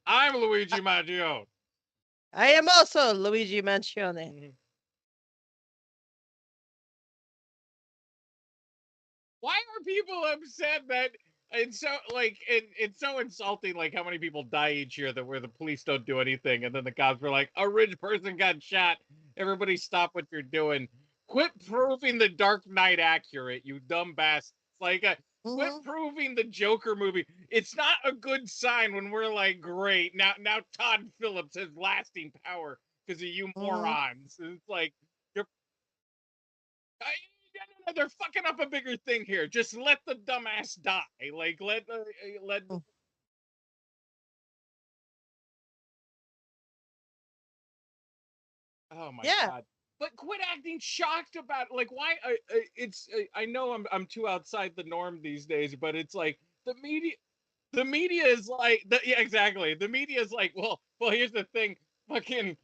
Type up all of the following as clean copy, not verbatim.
I'm Luigi Maggione. I am also Luigi Manchione. Why are people upset that it's so like it's so insulting, like how many people die each year that where the police don't do anything, and then the cops were like, a rich person got shot. Everybody stop what you're doing. Quit proving the Dark Knight accurate, you dumb bastards. Like quit proving the Joker movie. It's not a good sign when we're like, great, now Todd Phillips has lasting power because of you morons. It's like you're no, they're fucking up a bigger thing here. Just let the dumbass die. Like let. Oh my god! But quit acting shocked about it. Like why? It's I know I'm too outside the norm these days, but it's like the media. The media is like, yeah, exactly. The media is like, well. Here's the thing, fucking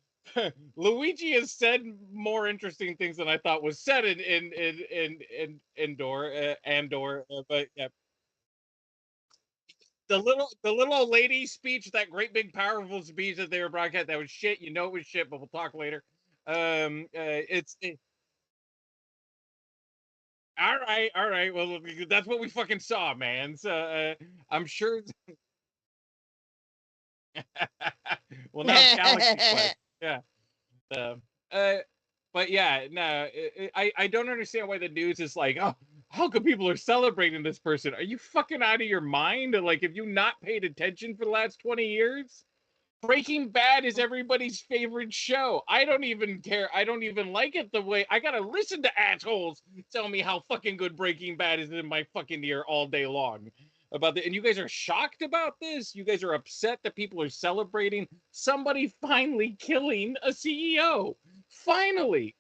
Luigi has said more interesting things than I thought was said in Andor, but yeah, the little old lady speech, that great big powerful speech that they were broadcasting, that was shit. You know it was shit, but we'll talk later. All right. Well, that's what we fucking saw, man. So I'm sure. Well, now it's Galaxy Quest. Yeah. Uh, uh, but yeah, no, I don't understand why the news is like, oh, how come people are celebrating this person? Are you fucking out of your mind? Like, have you not paid attention for the last 20 years? Breaking Bad is everybody's favorite show. I don't even care. I don't even like it the way I gotta listen to assholes tell me how fucking good Breaking Bad is in my fucking ear all day long about the, and you guys are shocked about this. You guys are upset that people are celebrating somebody finally killing a CEO. Finally,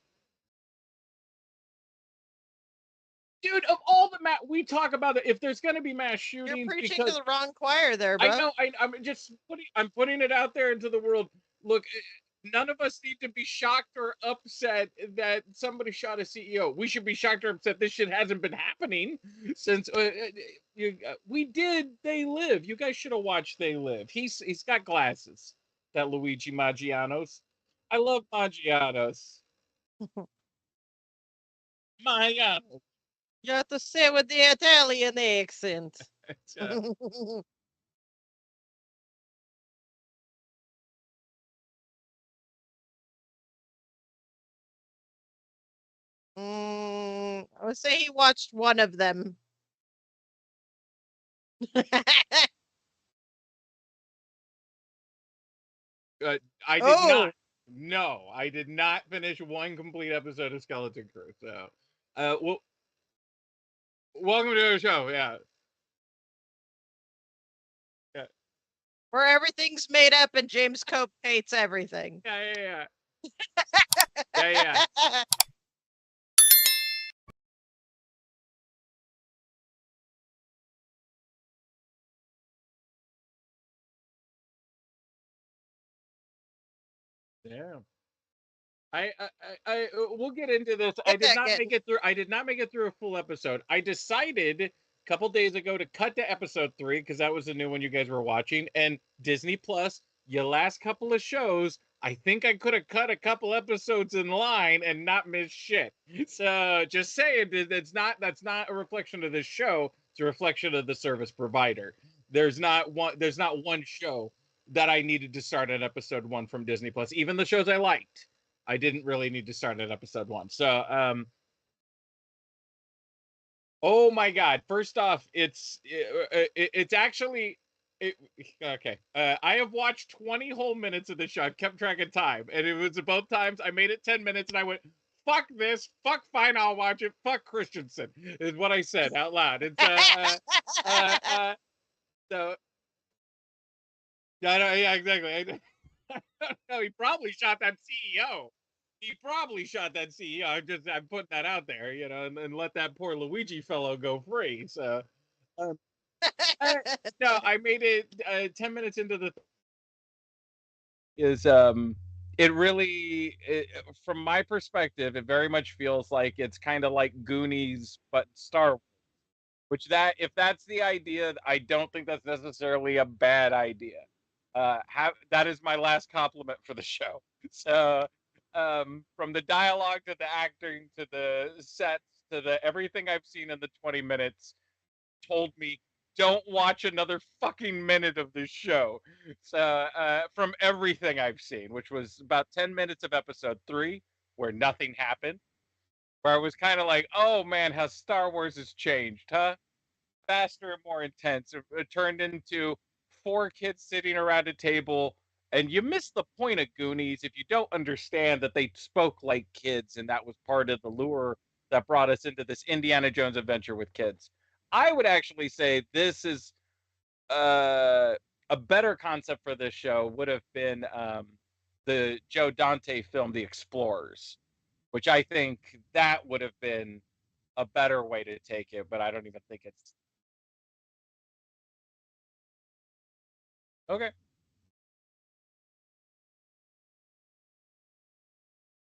dude. Of all the we talk about it, if there's gonna be mass shootings, You're preaching because to the wrong choir there, bro. I know I'm just putting it out there into the world. Look, none of us need to be shocked or upset that somebody shot a CEO. We should be shocked or upset this shit hasn't been happening since we did They Live. You guys should have watched They Live. He's got glasses. That Luigi Maggiano's. I love Maggiano's. Maggiano. You have to say with the Italian accent. I would say he watched one of them. I did not. No, I did not finish one complete episode of Skeleton Crew. So, well, welcome to the show. Yeah. Yeah. Where everything's made up and James Cope hates everything. Yeah. Yeah. Yeah. We'll get into this. I did not make it through. I did not make it through a full episode. I decided a couple days ago to cut to episode 3 because that was the new one you guys were watching. And Disney Plus, your last couple of shows, I think I could have cut a couple episodes in line and not miss shit. So just saying, that's not a reflection of this show. It's a reflection of the service provider. There's not one. There's not one show that I needed to start at episode 1 from Disney Plus. Even the shows I liked, I didn't really need to start at episode 1. So, oh my god! First off, it's actually okay. I have watched 20 whole minutes of the show. I've kept track of time, and it was both times I made it 10 minutes, and I went, "Fuck this! Fuck fine, I'll watch it. Fuck Christensen," is what I said out loud. It's so yeah, exactly. No, he probably shot that CEO. He probably shot that CEO. I'm putting that out there, and let that poor Luigi fellow go free. So, um, no, I made it 10 minutes into the is it really from my perspective, it very much feels like it's kind of like Goonies but Star Wars. Which if that's the idea, I don't think that's necessarily a bad idea. That is my last compliment for the show. So, from the dialogue to the acting to the sets to the everything I've seen in the 20 minutes, told me don't watch another fucking minute of this show. So, from everything I've seen, which was about 10 minutes of episode 3, where nothing happened, where I was kind of like, oh man, how Star Wars has changed, huh? Faster and more intense. It turned into 4 kids sitting around a table, and you miss the point of Goonies if you don't understand that they spoke like kids, and that was part of the lure that brought us into this Indiana Jones adventure with kids. I would actually say this is a better concept for this show would have been the Joe Dante film, The Explorers, which I think that would have been a better way to take it, but I don't even think it's okay.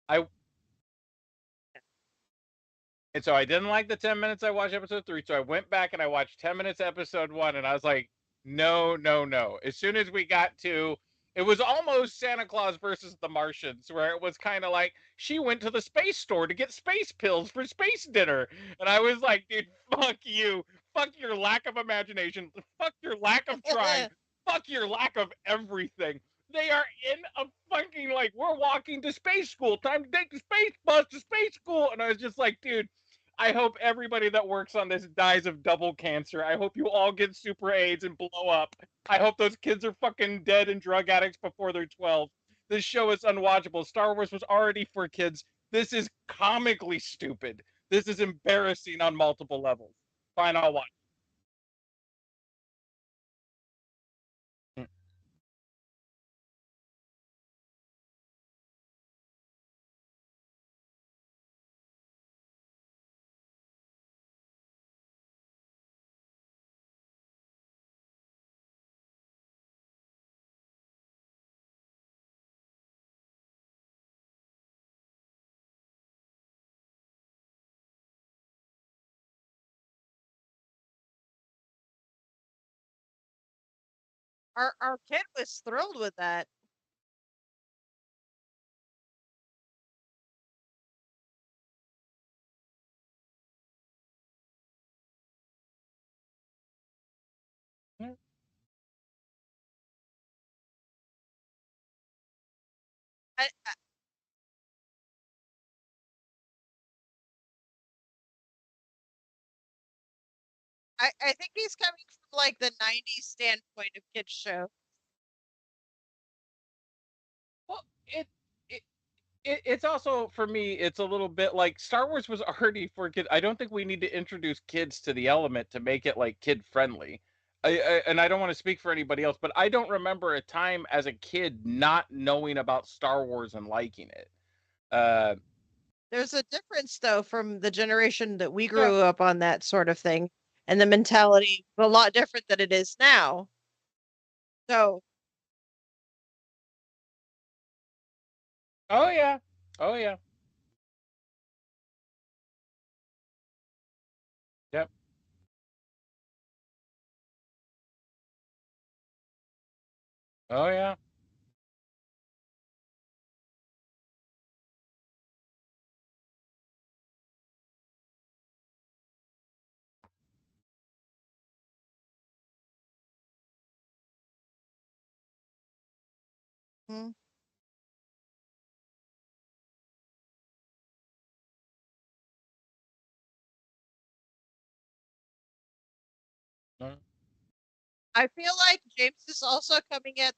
I And so I didn't like the 10 minutes I watched episode 3. So I went back and I watched 10 minutes episode 1, and I was like, no, no, no. As soon as we got to it was almost Santa Claus versus the Martians, where it was kind of like she went to the space store to get space pills for space dinner. And I was like, dude, fuck you. Fuck your lack of imagination. Fuck your lack of trying. Fuck your lack of everything. They are in a fucking, like, we're walking to space school. Time to take the space bus to space school. And I was just like, dude, I hope everybody that works on this dies of double cancer. I hope you all get super AIDS and blow up. I hope those kids are fucking dead and drug addicts before they're 12. This show is unwatchable. Star Wars was already for kids. This is comically stupid. This is embarrassing on multiple levels. Fine, I'll watch. Our kid was thrilled with that. I, I think he's coming from like the '90s standpoint of kids show. Well, it it's also for me. It's a little bit like Star Wars was already for kids. I don't think we need to introduce kids to the element to make it like kid friendly. And I don't want to speak for anybody else, but I don't remember a time as a kid not knowing about Star Wars and liking it. Uh, There's a difference though from the generation that we yeah. grew up on that sort of thing, and the mentality is a lot different than it is now. So Oh yeah. Oh yeah. Yep. Oh yeah. mm, Mm, I feel like James is also coming at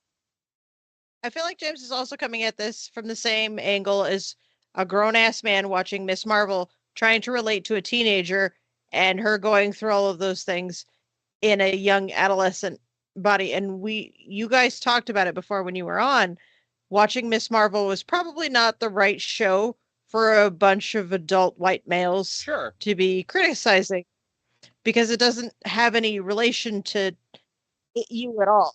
I feel like James is also coming at this from the same angle as a grown ass man watching Miss Marvel trying to relate to a teenager and her going through all of those things in a young adolescent body. And you guys talked about it before when you were on. Watching Miss Marvel was probably not the right show for a bunch of adult white males sure. to be criticizing because it doesn't have any relation to you at all.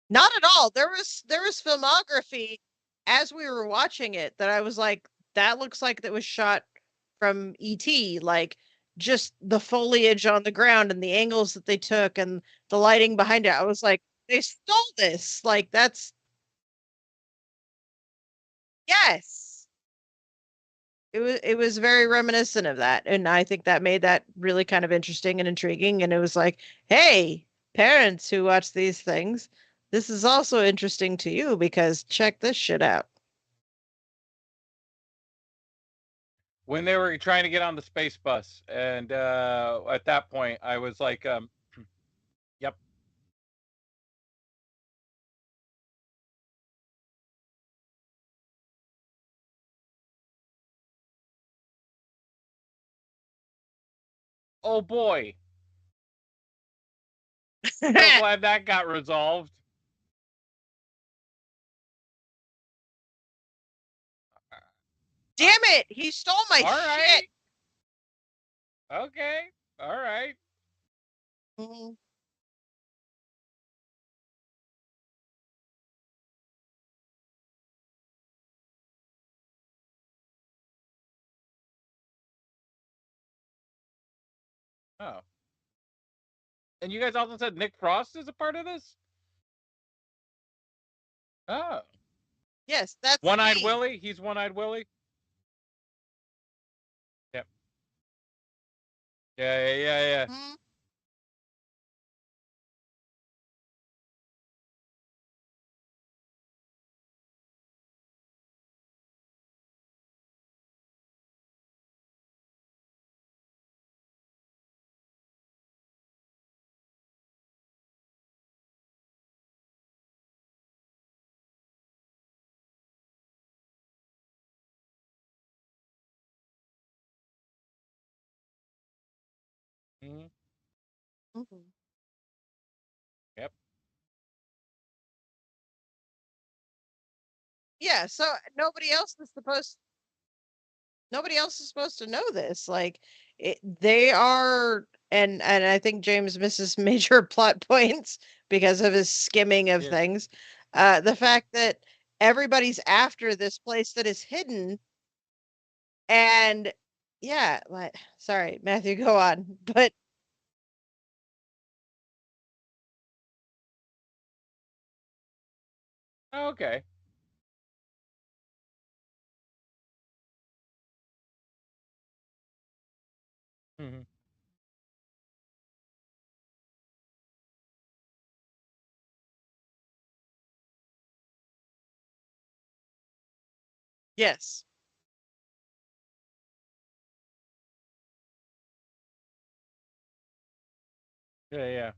Not at all. There was filmography as we were watching it that I was like, that looks like that was shot from ET, like just the foliage on the ground and the angles that they took and the lighting behind it. I was like, they stole this. Like that's yes. It was very reminiscent of that. And I think that made that really kind of interesting and intriguing. And it was like, hey, parents who watch these things, this is also interesting to you because check this shit out. When they were trying to get on the space bus, and at that point, I was like, "Yep, oh boy, so Damn glad that got resolved." it, he stole my All shit. right, okay, all right. Mhm. Oh, and you guys also said Nick Frost is a part of this. Oh, Yes, that's One-Eyed he. Willie. He's One-Eyed Willie. Yep. Yeah, yeah, yeah, yeah. Mhm. Mm-hmm. Mhm. Yep. Yeah, so nobody else is supposed to know this. Like they are, and I think James misses major plot points because of his skimming of Yeah. things. The fact that everybody's after this place that is hidden, and yeah, like sorry, Matthew, go on. But Okay. Mm-hmm. yes. Yeah, yeah.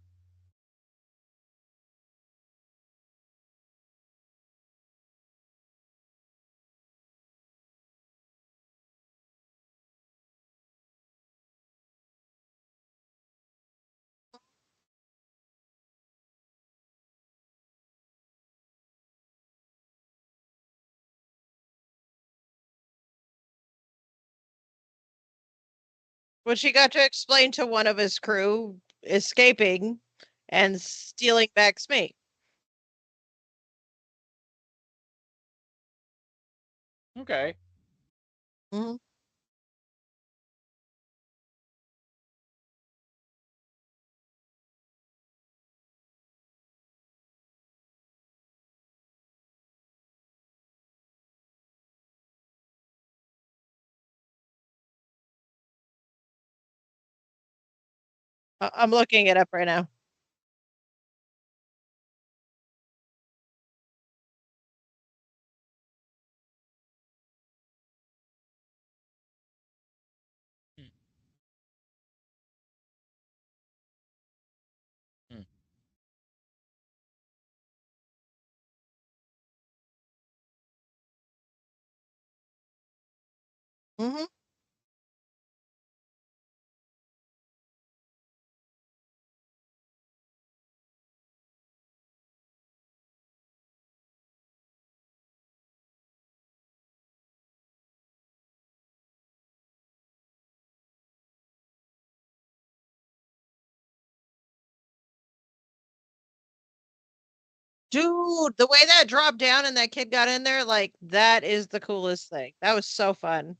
Which he got to explain to one of his crew escaping and stealing Mac's mate. Okay. Hmm. I'm looking it up right now. Mm-hmm. Hmm. Dude, the way that dropped down and that kid got in there, like that is the coolest thing. That was so fun.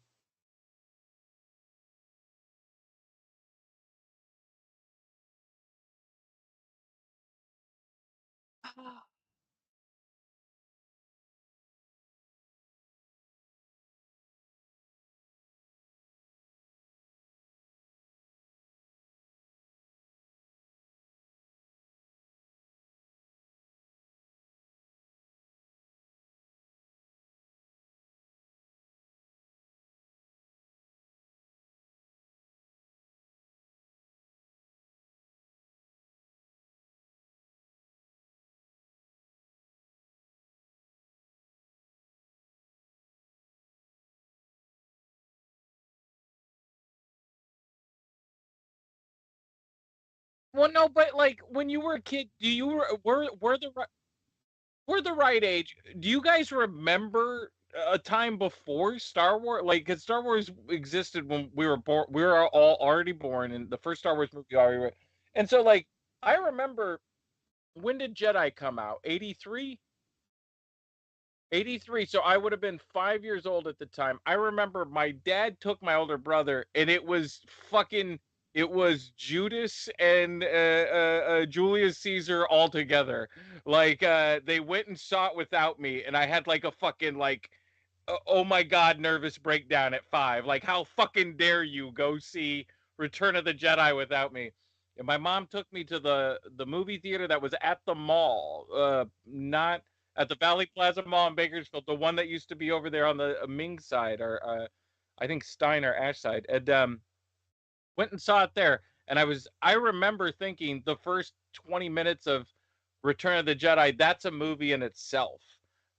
Well, no, but like when you were a kid, do you were the right age? Do you guys remember a time before Star Wars? Like, because Star Wars existed when we were born. We were all already born, and the first Star Wars movie already. And so, like, I remember, when did Jedi come out? 83? 83. So I would have been 5 years old at the time. I remember my dad took my older brother, and it was fucking. It was Judas and Julius Caesar all together. Like they went and saw it without me, and I had like a fucking like oh my god nervous breakdown at 5. Like, how fucking dare you go see Return of the Jedi without me? And my mom took me to the movie theater that was at the mall, not at the Valley Plaza Mall in Bakersfield, the one that used to be over there on the Ming side, or I think Stein or Ash side. And went and saw it there, and I remember thinking the first 20 minutes of Return of the Jedi, that's a movie in itself.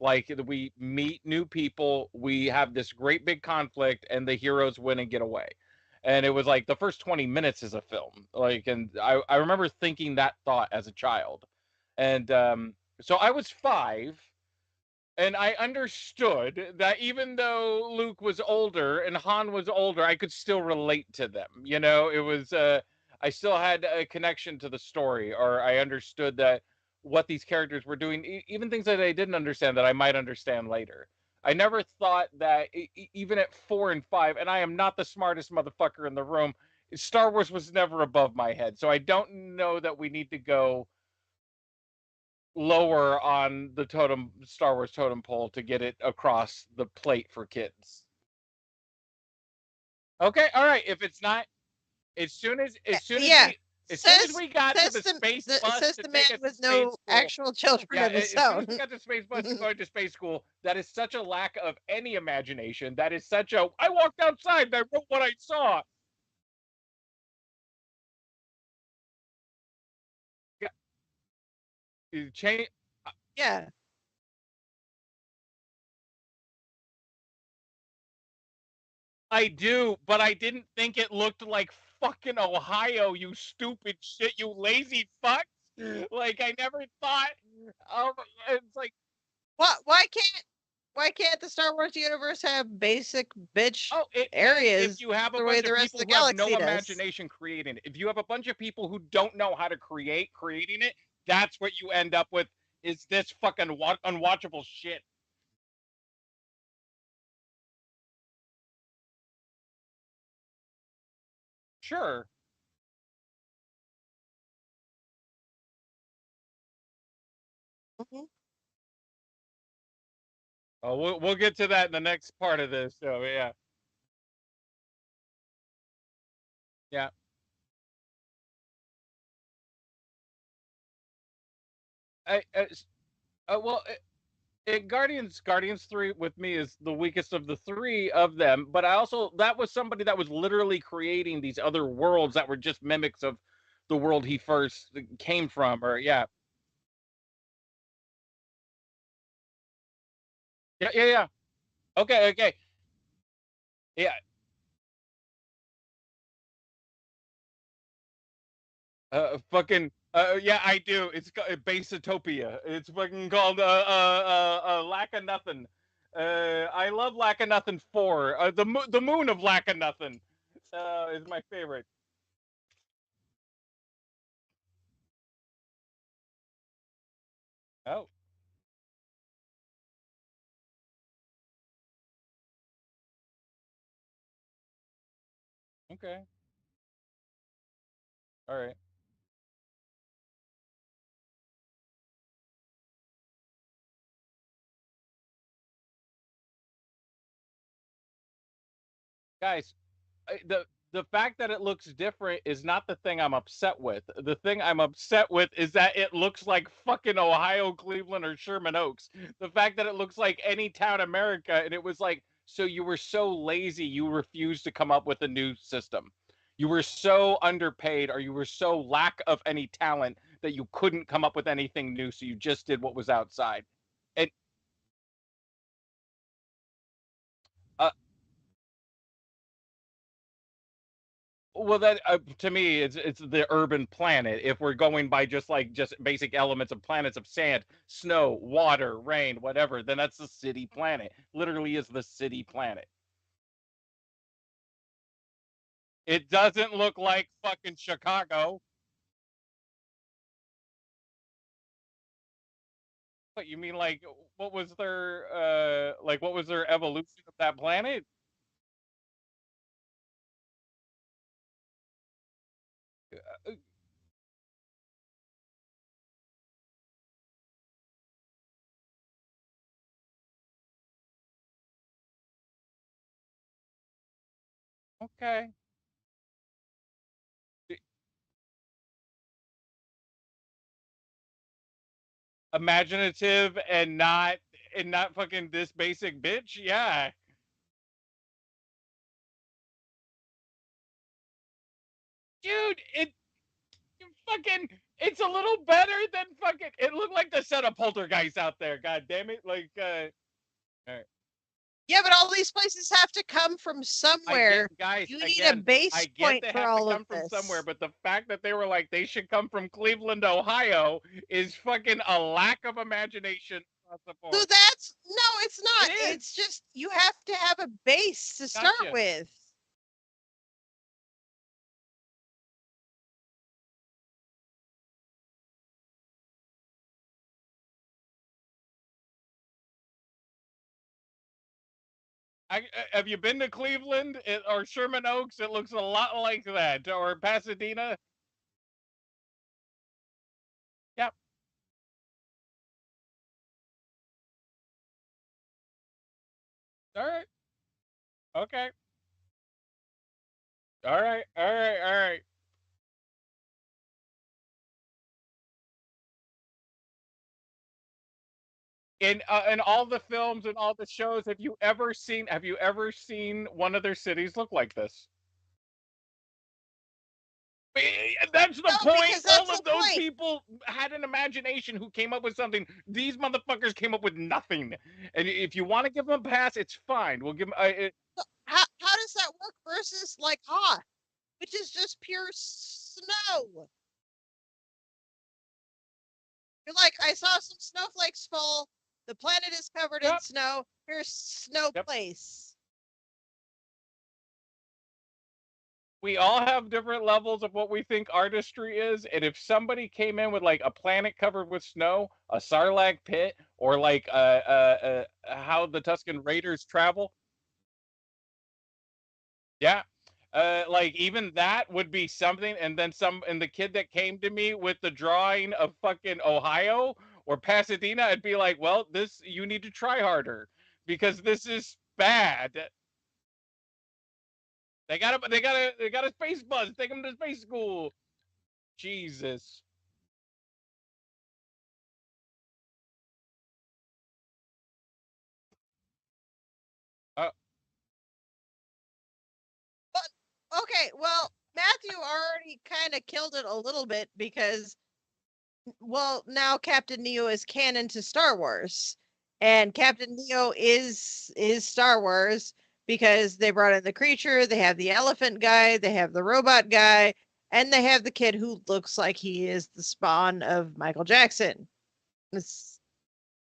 Like, we meet new people, we have this great big conflict, and the heroes win and get away. And it was like the first 20 minutes is a film. Like, and I remember thinking that thought as a child. And so I was 5, and I understood that even though Luke was older and Han was older, I could still relate to them. You know, it was I still had a connection to the story, or I understood that what these characters were doing, even things that I didn't understand that I might understand later. I never thought that even at 4 and 5, and I am not the smartest motherfucker in the room. Star Wars was never above my head, so I don't know that we need to go lower on the totem Star Wars totem pole to get it across the plate for kids. Okay, all right. If it's not, Yeah. as soon as we got to Says the space bus says to the man take us to with space no school, actual children yeah, of his as soon as own. we got to space bus and going to space school, that is such a lack of any imagination. That is such a. I walked outside and I wrote what I saw. Yeah, change. Yeah. I do, but I didn't think it looked like fucking Ohio, you stupid shit, you lazy fucks. Like, I never thought. Um, it's like, Why can't the Star Wars universe have basic bitch oh, it can if areas you have a the way bunch the of rest of people the who have no galaxy does? imagination creating it. If you have a bunch of people who don't know how to creating it, that's what you end up with. Is this fucking unwatchable shit? Sure. Mhm. Oh, we'll get to that in the next part of this. So yeah, yeah. I well, Guardians 3 with me is the weakest of the three of them, but I also, that was somebody that was literally creating these other worlds that were just mimics of the world he first came from, or yeah. Yeah, yeah, yeah. Okay, okay. Yeah. Fucking yeah, I do. It's Basetopia. It's fucking called Lack of Nothing. I love Lack of Nothing 4. The moon of Lack of Nothing is my favorite. Oh. Okay. All right. Guys, the fact that it looks different is not the thing I'm upset with. The thing I'm upset with is that it looks like fucking Ohio, Cleveland, or Sherman Oaks. The fact that it looks like any town America, and it was like, so you were so lazy you refused to come up with a new system. You were so underpaid, or you were so lack of any talent that you couldn't come up with anything new, so you just did what was outside. And uh, well, that to me, it's the urban planet. If we're going by just basic elements of planets of sand, snow, water, rain, whatever, then that's the city planet. Literally, is the city planet. It doesn't look like fucking Chicago. But you mean like what was their evolution of that planet? Uh, Okay, imaginative and not fucking this basic bitch. Yeah, dude, fucking it's a little better than fucking it looked like the set of poltergeist out there, god damn it. Like right. Yeah, but all these places have to come from I get somewhere. guys You need a again, I base get point they for have to all of come from somewhere, this. but the fact that they were like they should come from Cleveland, Ohio is fucking a lack of imagination across the So board. that's no, it's It not. is. It's just you have to have a base to start Gotcha. with. Have you been to Cleveland or Sherman Oaks? It looks a lot like that. Or Pasadena. Yep. All right. Okay. All right. All right. All right. In all the films and all the shows, have you ever seen one of their cities look like this? That's the No, point. because All that's the of those point. people had an imagination who came up with something. These motherfuckers came up with nothing. And if you want to give them a pass, it's fine. We'll give them. How does that work versus like Hoth, which is just pure snow? You're like, I saw some snowflakes fall. The planet is covered in Yep. snow. Here's snow Yep. place. We all have different levels of what we think artistry is, and if somebody came in with like a planet covered with snow, a sarlacc pit, or like how the Tuscan Raiders travel, yeah, like even that would be something. And then and the kid that came to me with the drawing of fucking Ohio or Pasadena, I'd be like, well, this you need to try harder because this is bad. They got a space bus. Take them to space school. Jesus. Uh, But okay, well, Matthew already kind of killed it a little bit because, well, now Captain Neo is canon to Star Wars, and Captain Neo is Star Wars because they brought in the creature, they have the elephant guy, they have the robot guy, and they have the kid who looks like he is the spawn of Michael Jackson.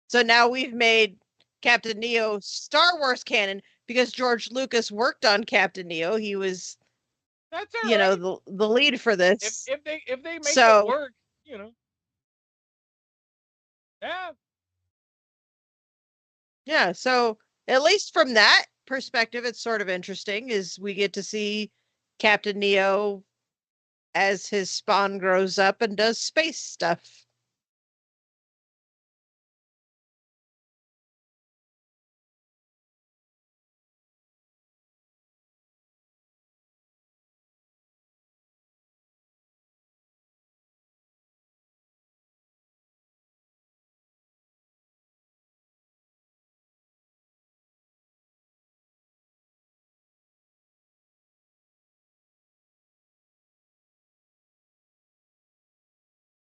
So now we've made Captain Neo Star Wars canon because George Lucas worked on Captain Neo. He was, that's all right. the lead for this. If they make it So work, you know, yeah. yeah, so at least from that perspective, it's sort of interesting is we get to see Captain Neo as his spawn grows up and does space stuff.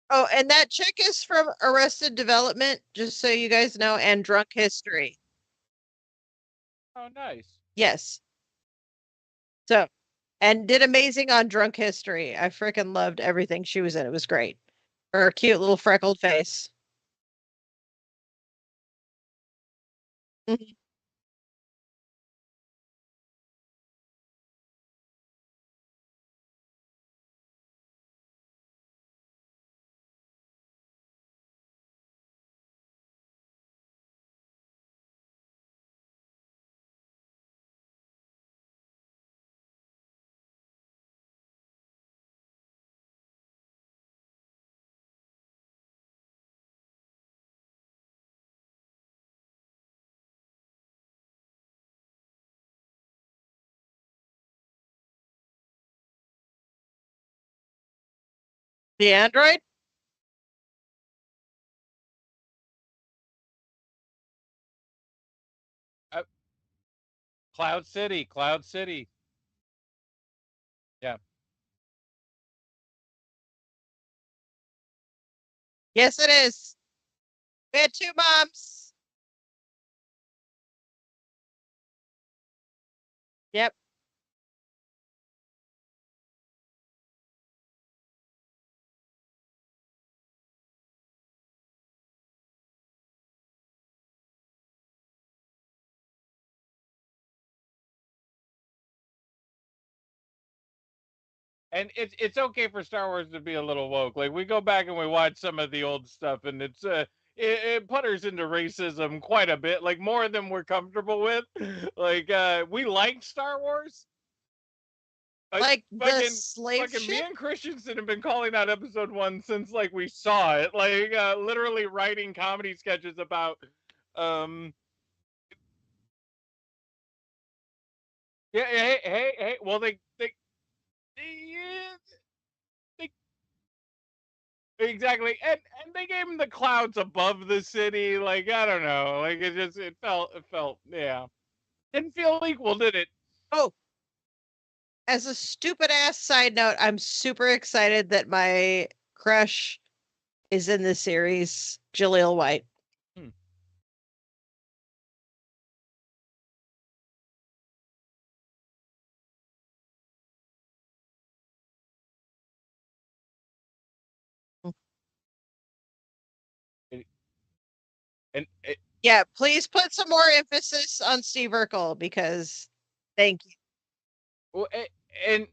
Oh, and that chick is from Arrested Development, just so you guys know, and Drunk History. Oh, nice. Yes. So, and did amazing on Drunk History. I freaking loved everything she was in. It was great. Her cute little freckled face. Mhm. The android? Uh, Cloud City, Cloud City. Yeah. Yes, it is. We had two moms. Yep. And it's okay for Star Wars to be a little woke. Like we go back and we watch some of the old stuff, and it putters into racism quite a bit, like more than we're comfortable with. Like we liked Star Wars. Like the Fucking slave fucking me ship? and Christensen have been calling out episode 1 since like we saw it. Like literally writing comedy sketches about um yeah, hey, well they exactly, and they gave him the clouds above the city. Like I don't know, like it felt yeah, didn't feel equal, did it? Oh, as a stupid ass side note, I'm super excited that my crush is in this series, Jaleel White. Hmm. Mm. And, and Yeah, please put some more emphasis on Steve Urkel because thank you. well, and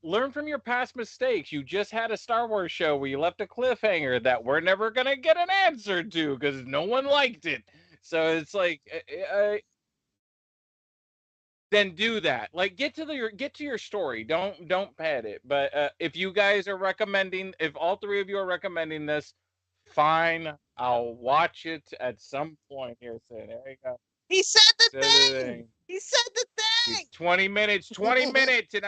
learn from your past mistakes. You just had a Star Wars show where you left a cliffhanger that we're never gonna get an answer to because no one liked it. So it's like then do that. Like get to your story. Don't pad it. But if you guys are recommending, if all three of you are recommending this, fine. I'll watch it at some point here. So there you go. He said the So the thing. thing. He said the It's thing. 20 minutes, and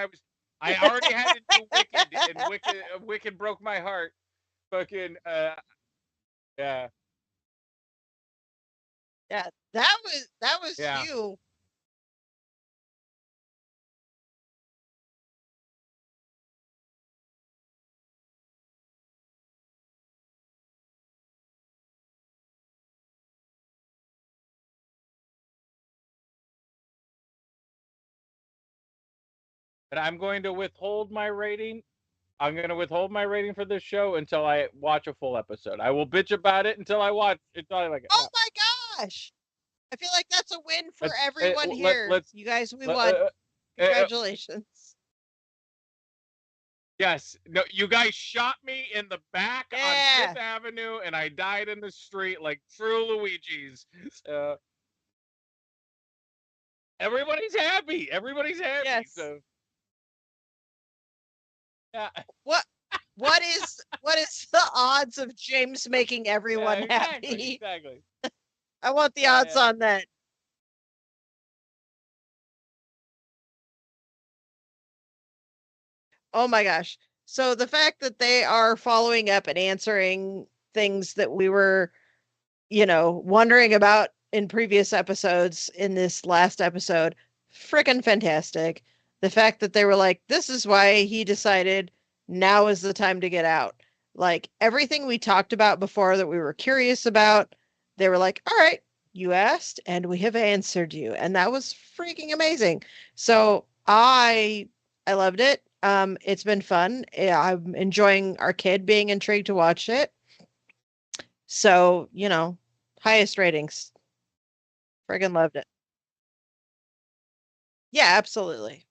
I already had to do Wicked, and Wicked broke my heart. Fucking yeah, Yeah, that was yeah. you. And I'm going to withhold my rating. I'm going to withhold my rating for this show until I watch a full episode. I will bitch about it until I like it. Oh Yeah. my gosh. I feel like that's a win for Let's everyone here. let's You guys, we let, won. uh, uh, Congratulations. yes. No, you guys shot me in the back on Yeah. Fifth Avenue, and I died in the street like true Luigi's. Everybody's happy. Everybody's happy. Yes. So Yeah. What what is the odds of James making Yeah, everyone exactly, happy? exactly. I want the Yeah, odds yeah. on that. Oh my gosh. So the fact that they are following up and answering things that we were, wondering about in previous episodes in this last episode, freaking fantastic. The fact that they were like, this is why he decided now is the time to get out. Like everything we talked about before that we were curious about, they were like, all right, you asked and we have answered you. And that was freaking amazing. So I loved it. It's been fun. I'm enjoying our kid being intrigued to watch it. So, highest ratings. Friggin' loved it. Yeah, absolutely.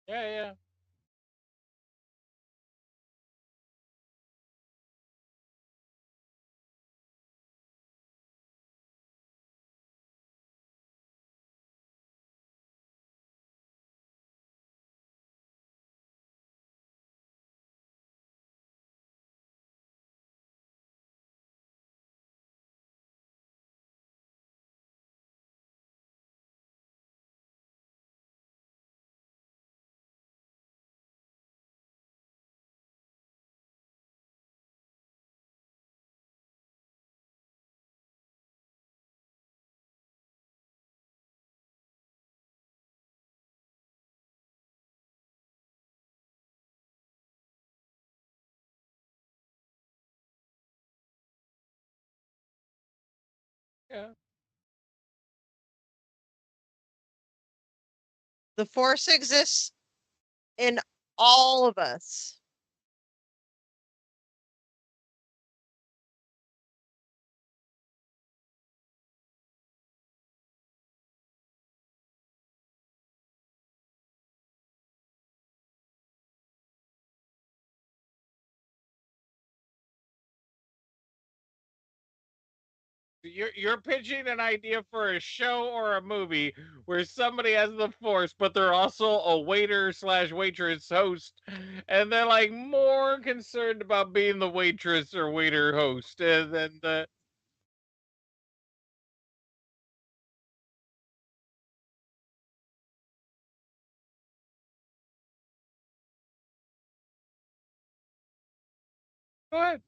Yeah, yeah. Yeah. The force exists in all of us. You're pitching an idea for a show or a movie where somebody has the force, but they're also a waiter slash waitress host, and they're like more concerned about being the waitress or waiter host than the. Go ahead.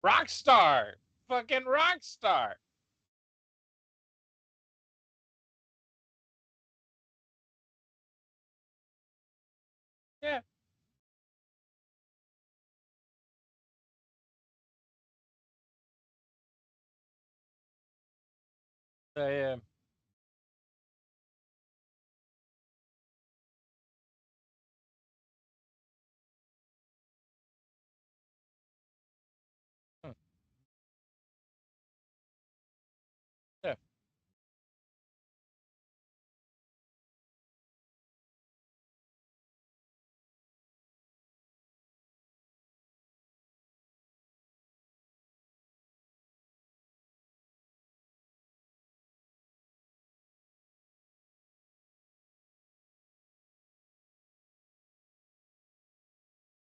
Rock star, fucking rock star. Yeah, yeah.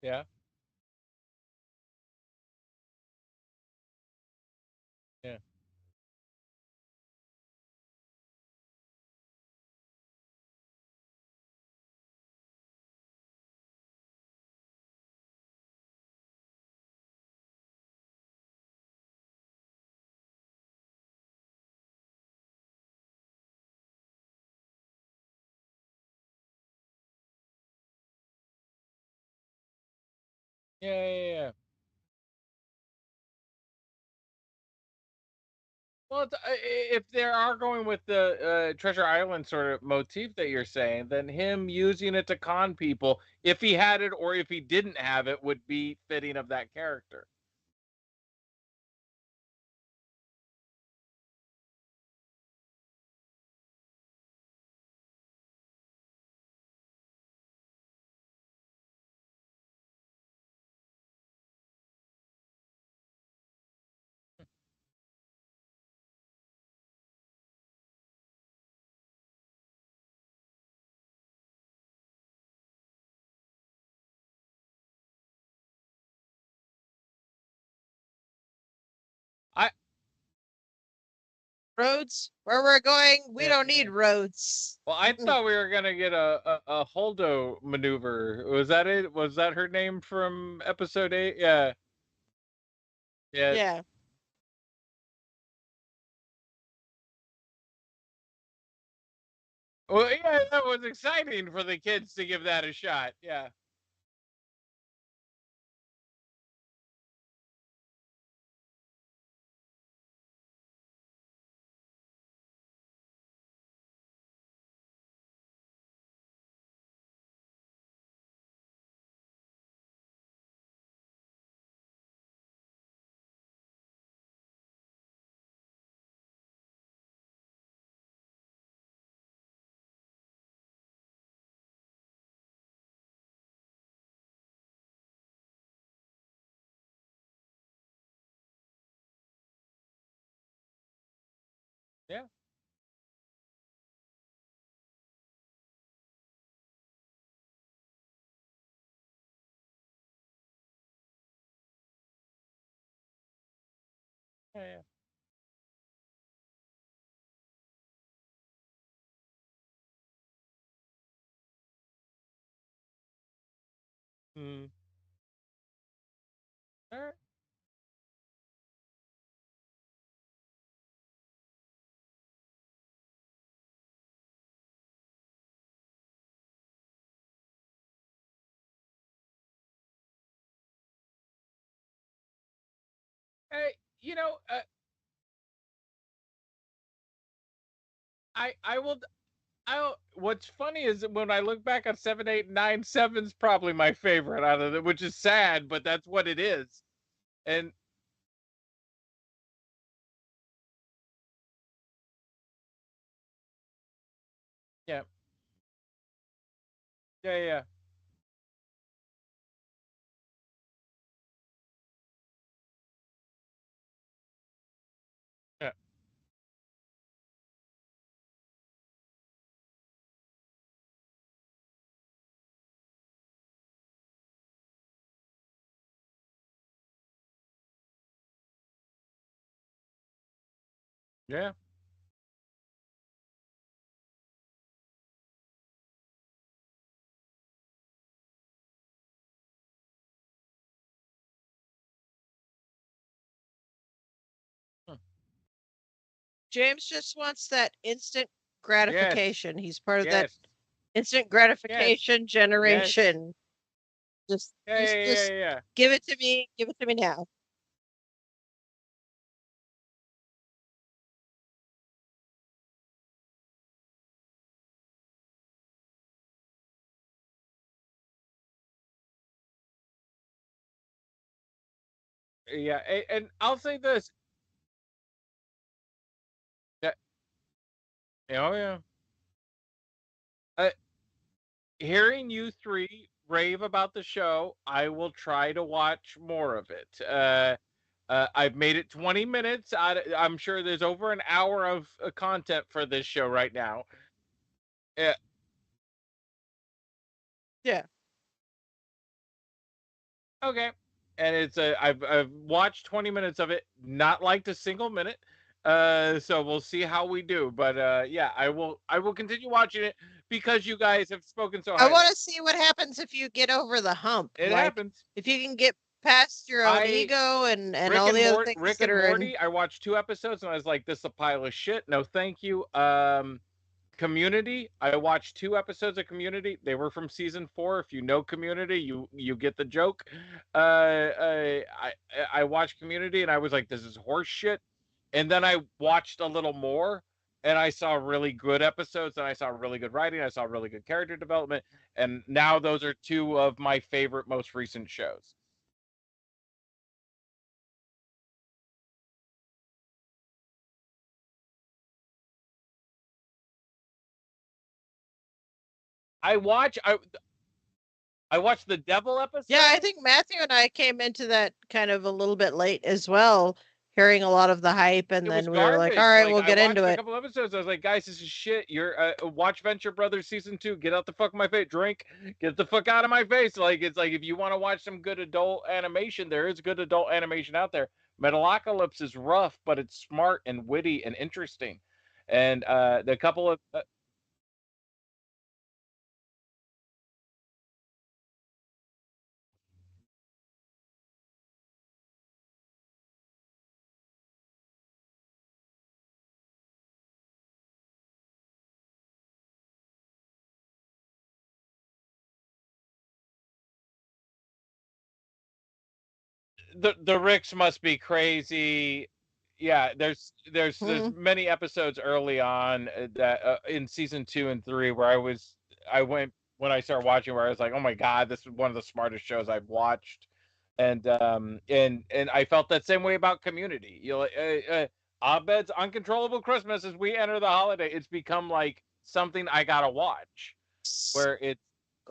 Yeah. Yeah. Yeah. Yeah. Yeah. Well, if they are going with the Treasure Island sort of motif that you're saying, then him using it to con people, if he had it or if he didn't have it, would be fitting of that character. I Roads? Where we're going, we yeah, don't need yeah. roads. Well, I thought we were gonna get a Holdo maneuver. Was that it? Was that her name from episode 8? Yeah, yeah. Yeah. Well, yeah, that was exciting for the kids to give that a shot. Yeah, yeah. Yeah, yeah. Mm. All right. Hey, you know, I will. I What's funny is that when I look back on 7, 8, 9, 7's probably my favorite out of it, which is sad, but that's what it is. And yeah, yeah, yeah, yeah, yeah, huh, James just wants that instant yes, gratification. He's part of that yes, instant yes, gratification yes, generation. Just, yeah, just, yeah, yeah, just yeah. give it to me. Give it to me now. Yeah, and I'll say this. That, oh yeah. Uh, Hearing you three rave about the show, I will try to watch more of it. I've made it 20 minutes. I'm sure there's over an hour of content for this show right now. Yeah, Yeah. Okay. And it's I've watched 20 minutes of it, not liked a single minute. So we'll see how we do. But yeah, I will continue watching it because you guys have spoken so I highly. want to see what happens if you get over the hump. It Like happens. if you can get past your own I ego and all the other things Rick that and are in. Morty, I watched 2 episodes and I was like, this is a pile of shit. No, thank you. Community, I watched 2 episodes of Community. They were from season 4. If you know Community, you get the joke. I watched Community and I was like, this is horse shit. And then I watched a little more and I saw really good episodes and I saw really good writing. I saw really good character development. And now those are 2 of my favorite, most recent shows. I watch I watched the Devil episode. Yeah, I think Matthew and I came into that kind of a little bit late as well, hearing a lot of the hype, and It was then we were like, garbage. all right, Like we'll I get watched into a it. couple episodes. I was like, guys, this is shit. You're watch Venture Brothers season 2. Get out the fuck my face. Drink. Get the fuck out of my face. Like it's like if you want to watch some good adult animation, there is good adult animation out there. Metalocalypse is rough, but it's smart and witty and interesting. And the couple of the Ricks must be crazy. Yeah, there's Hmm. many episodes early on that in season 2 and 3 where I went when I started watching where I was like, oh my god, this is one of the smartest shows I've watched, and I felt that same way about Community. You know, Abed's Uncontrollable Christmas as we enter the holiday, it's become like something I gotta watch, where it's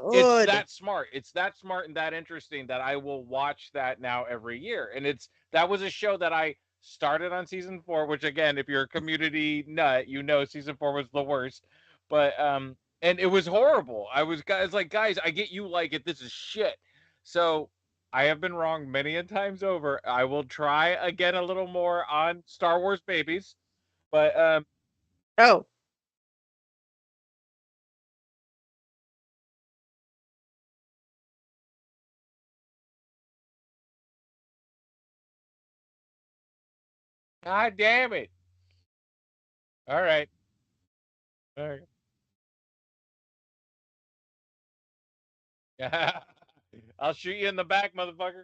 Good. that smart. It's that smart and that interesting that I will watch that now every year. And that was a show that I started on season 4, which again, if you're a Community nut, you know season 4 was the worst. But and it was horrible. I was guys like, guys, I get you like it. This is shit. So I have been wrong many a times over. I will try again a little more on Star Wars babies. But Oh, god damn it. All right. All right. I'll shoot you in the back, motherfucker.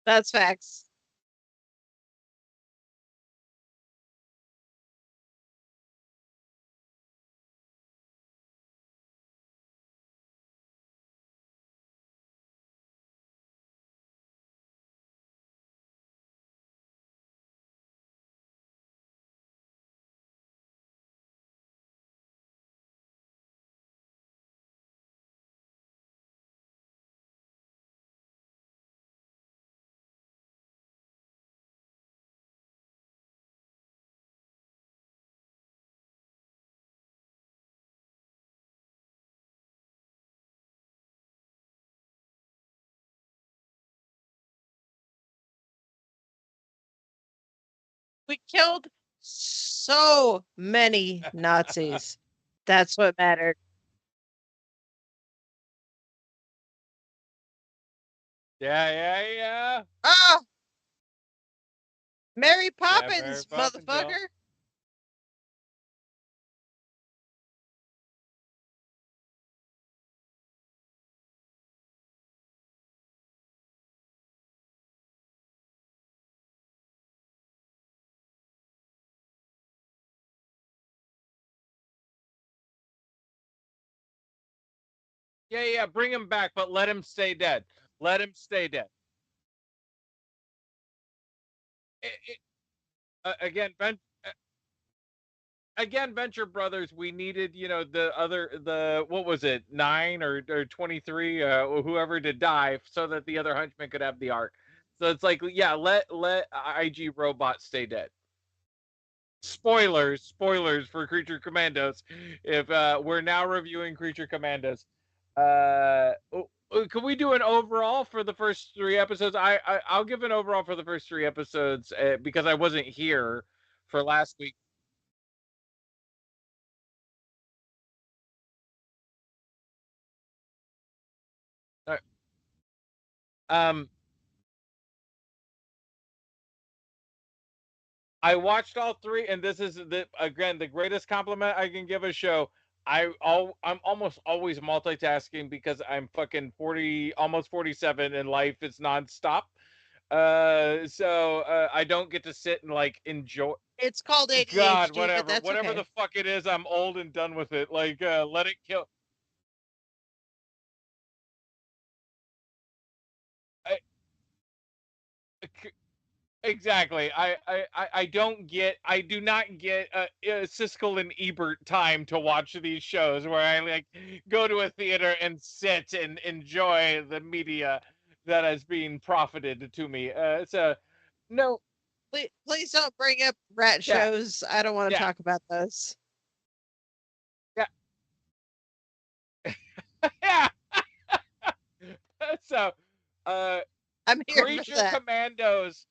that's facts. We killed so many Nazis. That's what mattered. Yeah, yeah, yeah. Oh, Mary Yeah, Mary Poppins, Poppins, y'all. motherfucker. Yeah, yeah, bring him back, but let him stay dead. Let him stay dead. Again, Venture Brothers. We needed, the what was it, 9 or 23, whoever to die, so that the other henchmen could have the arc. So it's like, yeah, let IG Robot stay dead. Spoilers for Creature Commandos. If we're now reviewing Creature Commandos, Can we do an overall for the first 3 episodes? I'll give an overall for the first 3 episodes because I wasn't here for last week. Uh, Um, I watched all three, and this is again the greatest compliment I can give a show. I'm almost always multitasking because I'm fucking 40, almost 47, and life is nonstop. So I don't get to sit and like enjoy. It's called God, ADHD, but that's whatever okay. the fuck it is, I'm old and done with it. Like, let it kill. I, exactly. I do not get Siskel and Ebert time to watch these shows where I like go to a theater and sit and enjoy the media that is being profited to me. So no, Please don't bring up rat yeah, shows. I don't want to yeah, talk about those. yeah, yeah. So, uh, I'm here for Creature that. Commandos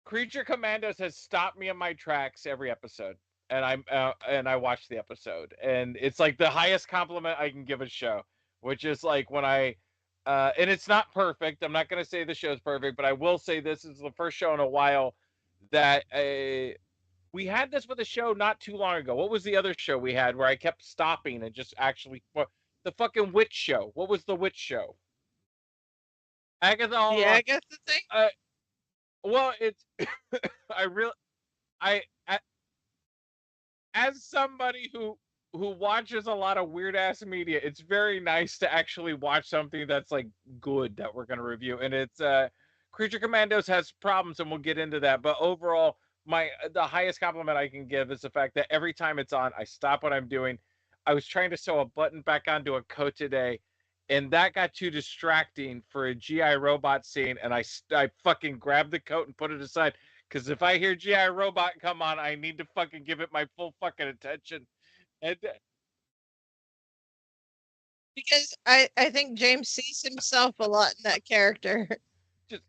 Creature Commandos has stopped me in my tracks every episode, and I watch the episode, and it's like the highest compliment I can give a show, which is like when I, and it's not perfect. I'm not gonna say the show's perfect, but I will say this is the first show in a while that we had this with a show not too long ago. What was the other show we had where I kept stopping and just actually the fucking witch show? What was the witch show? Agatha all Yeah, along. I guess the thing. Uh, well, it's I really I as somebody who watches a lot of weird ass media, it's very nice to actually watch something that's like good that we're going to review. And it's Creature Commandos has problems, and we'll get into that. But overall, my the highest compliment I can give is the fact that every time it's on, I stop what I'm doing. I was trying to sew a button back onto a coat today, and that got too distracting for a GI robot scene, and I fucking grabbed the coat and put it aside. Because if I hear GI Robot come on, I need to fucking give it my full fucking attention. And Because I think James sees himself a lot in that character. just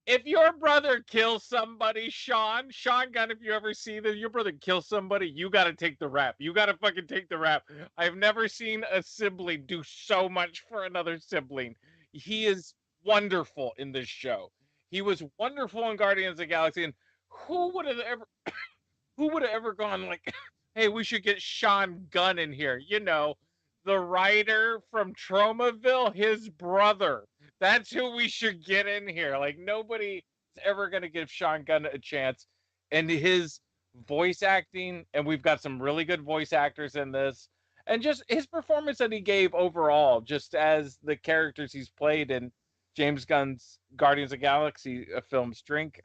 if your brother kills somebody, Sean Gunn, if you ever see that your brother kills somebody, you got to take the rap. You got to fucking take the rap. I've never seen a sibling do so much for another sibling. He is wonderful in this show. He was wonderful in Guardians of the Galaxy, and who would have ever who would have ever gone like, hey, we should get Sean Gunn in here? You know, the writer from Tromaville, his brother. That's who we should get in here. Like nobody's ever gonna give Sean Gunn a chance. And his voice acting, and we've got some really good voice actors in this. And just his performance that he gave overall, just as the characters he's played in James Gunn's Guardians of the Galaxy films, Drink,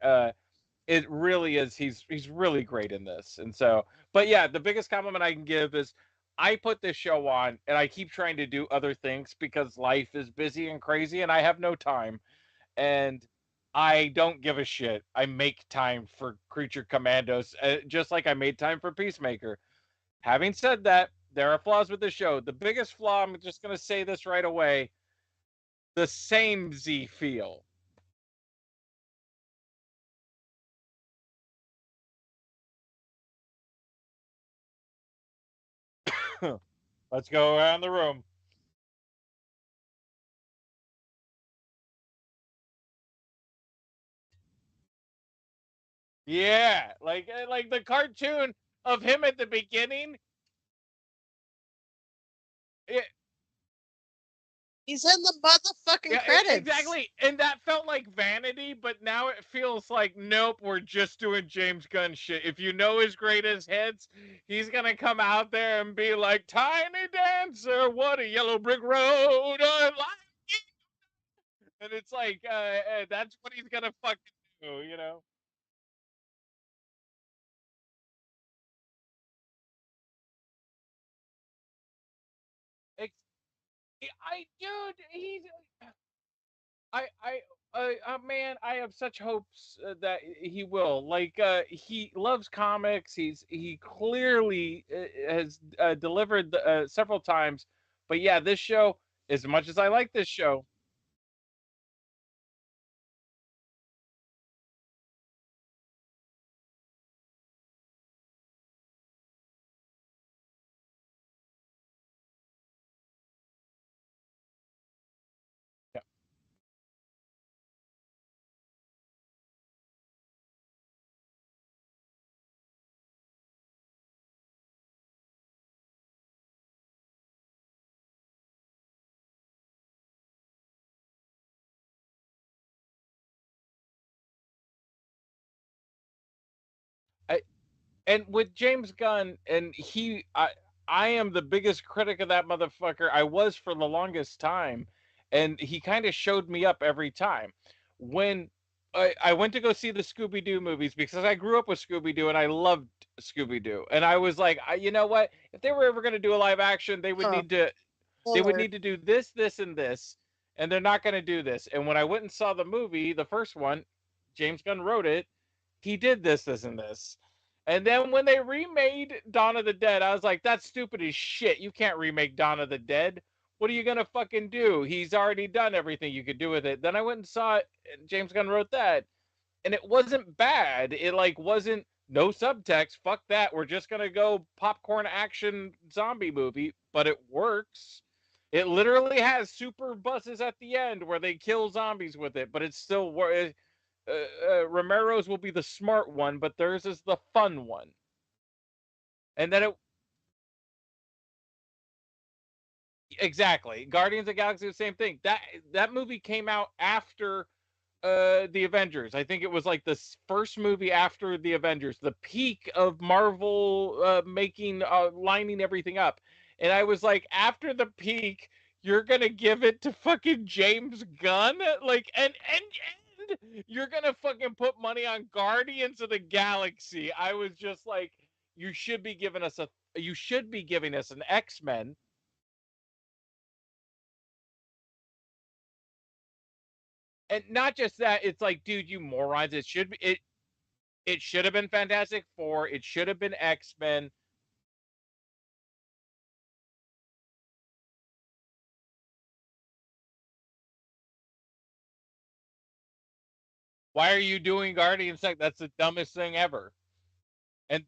it really is. He's really great in this. And so, but yeah, the biggest compliment I can give is I put this show on and I keep trying to do other things because life is busy and crazy and I have no time. And I don't give a shit. I make time for Creature Commandos, just like I made time for Peacemaker. Having said that, there are flaws with the show. The biggest flaw, I'm just going to say this right away, the samey feel. Let's go around the room. Yeah, like the cartoon of him at the beginning. It, He's in the motherfucking yeah, credits. exactly. And that felt like vanity, but now it feels like nope, we're just doing James Gunn shit. If you know his greatest hits, he's gonna come out there and be like, "Tiny Dancer, what a yellow brick road I like," and it's like that's what he's gonna fucking do, you know? It's, I dude, he's I Man, I have such hopes that he will. Like, he loves comics. He clearly has delivered several times. But yeah, this show, as much as I like this show, yeah, I, and with James Gunn, and I am the biggest critic of that motherfucker. I was for the longest time, and he kind of showed me up every time. When I went to go see the Scooby Doo movies because I grew up with Scooby Doo and I loved Scooby Doo, and I was like, you know what? If they were ever going to do a live action, Oh, they would Fuller. need to do this, this, and this, and they're not going to do this. And when I went and saw the movie, the first one, James Gunn wrote it. He did this, this, and this. And then when they remade Dawn of the Dead, I was like, that's stupid as shit. You can't remake Dawn of the Dead. What are you gonna fucking do? He's already done everything you could do with it. Then I went and saw it. And James Gunn wrote that, and it wasn't bad. It like wasn't no subtext. Fuck that. We're just gonna go popcorn action zombie movie, but it works. It literally has super buses at the end where they kill zombies with it, but it's still Romero's will be the smart one, but theirs is the fun one. And then it exactly Guardians of the Galaxy, the same thing. That movie came out after the Avengers. I think it was like the first movie after the Avengers, the peak of Marvel making lining everything up. And I was like, after the peak, you're gonna give it to fucking James Gunn, like, and you're gonna fucking put money on Guardians of the Galaxy. I was just like, you should be giving us a, you should be giving us an X Men, and not just that. It's like, dude, you morons! It should be it should have been Fantastic Four. It should have been X Men. Why are you doing Guardians? That's the dumbest thing ever. And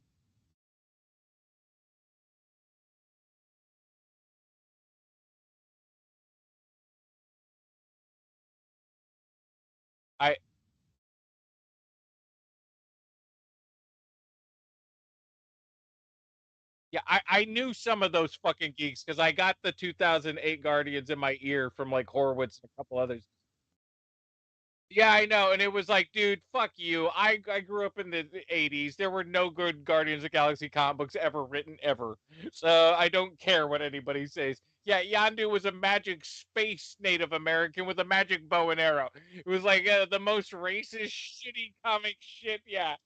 I, yeah, I knew some of those fucking geeks because I got the 2008 Guardians in my ear from like Horowitz and a couple others. Yeah, I know. And it was like, dude, fuck you. I grew up in the 80s. There were no good Guardians of the Galaxy comic books ever written, ever. So I don't care what anybody says. Yeah, Yandu was a magic space Native American with a magic bow and arrow. It was like the most racist, shitty comic shit. Yeah.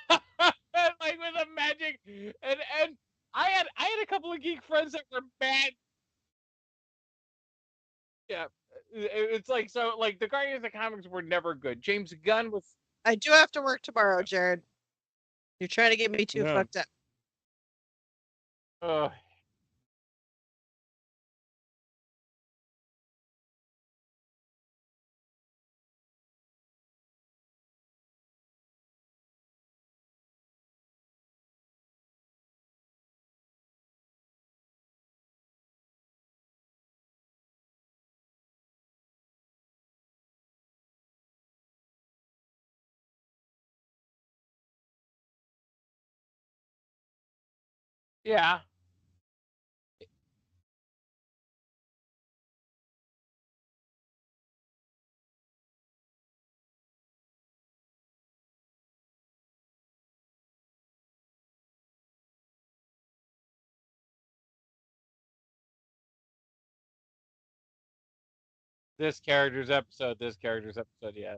Like with a magic. And I had a couple of geek friends that were mad. Yeah. It's like, so, like, the Guardians of the Comics were never good. James Gunn was. I do have to work tomorrow, Jared. You're trying to get me too Yeah. fucked up. Uh, yeah. This character's episode. This character's episode. Yeah.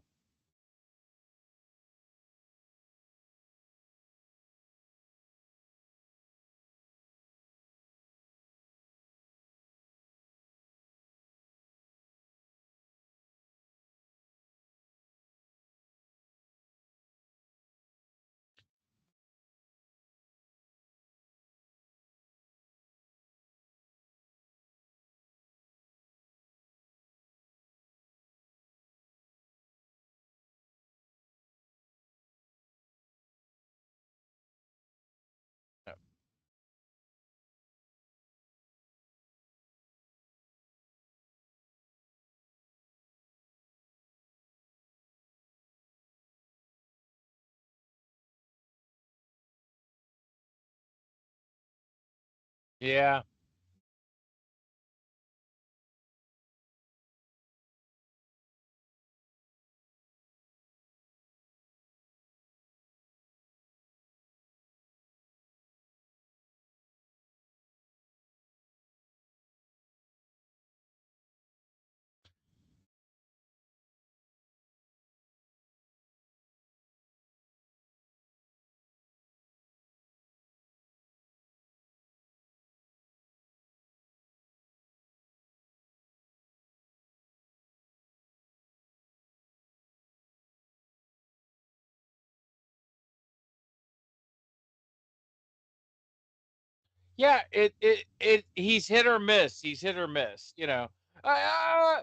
Yeah. Yeah, he's hit or miss. He's hit or miss, you know. Uh,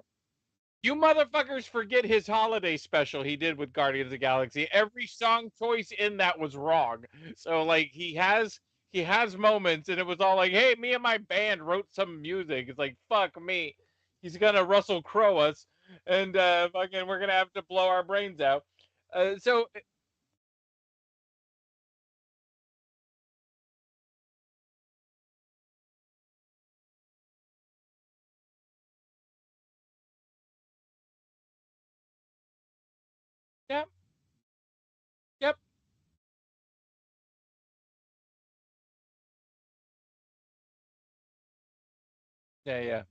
you motherfuckers forget his holiday special he did with Guardians of the Galaxy. Every song choice in that was wrong. So like he has moments and it was all like, "Hey, me and my band wrote some music." It's like, "Fuck me." He's going to Russell Crowe us and fucking we're going to have to blow our brains out. So yeah, yep. Yeah, yeah.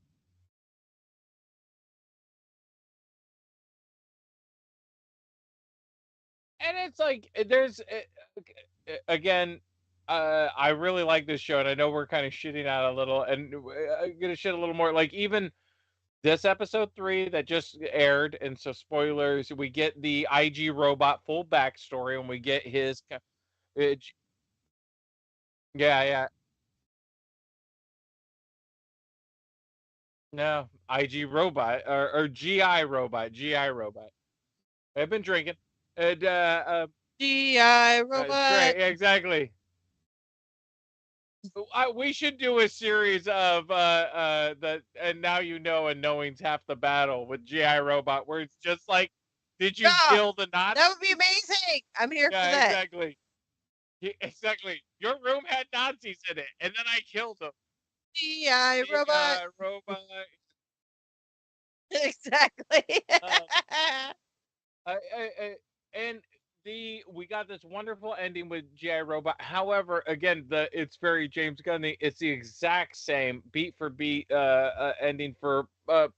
And it's like there's again I really like this show and I know we're kind of shitting out a little and I'm gonna shit a little more like even this episode 3 that just aired and so spoilers we get the IG robot full backstory and we get his yeah, yeah. No, IG robot or GI robot. I've been drinking and GI robot. exactly. We should do a series of the and now you know and knowing's half the battle with GI Robot where it's just like, did you Yeah, kill the that would be Nazis? amazing. I'm here for Yeah, that. exactly. Exactly. Your room had Nazis in it, and then I killed them. GI robot. Robot. Exactly. Uh, and we got this wonderful ending with GI Robot. However, again, it's very James Gunny. It's the exact same beat for beat ending for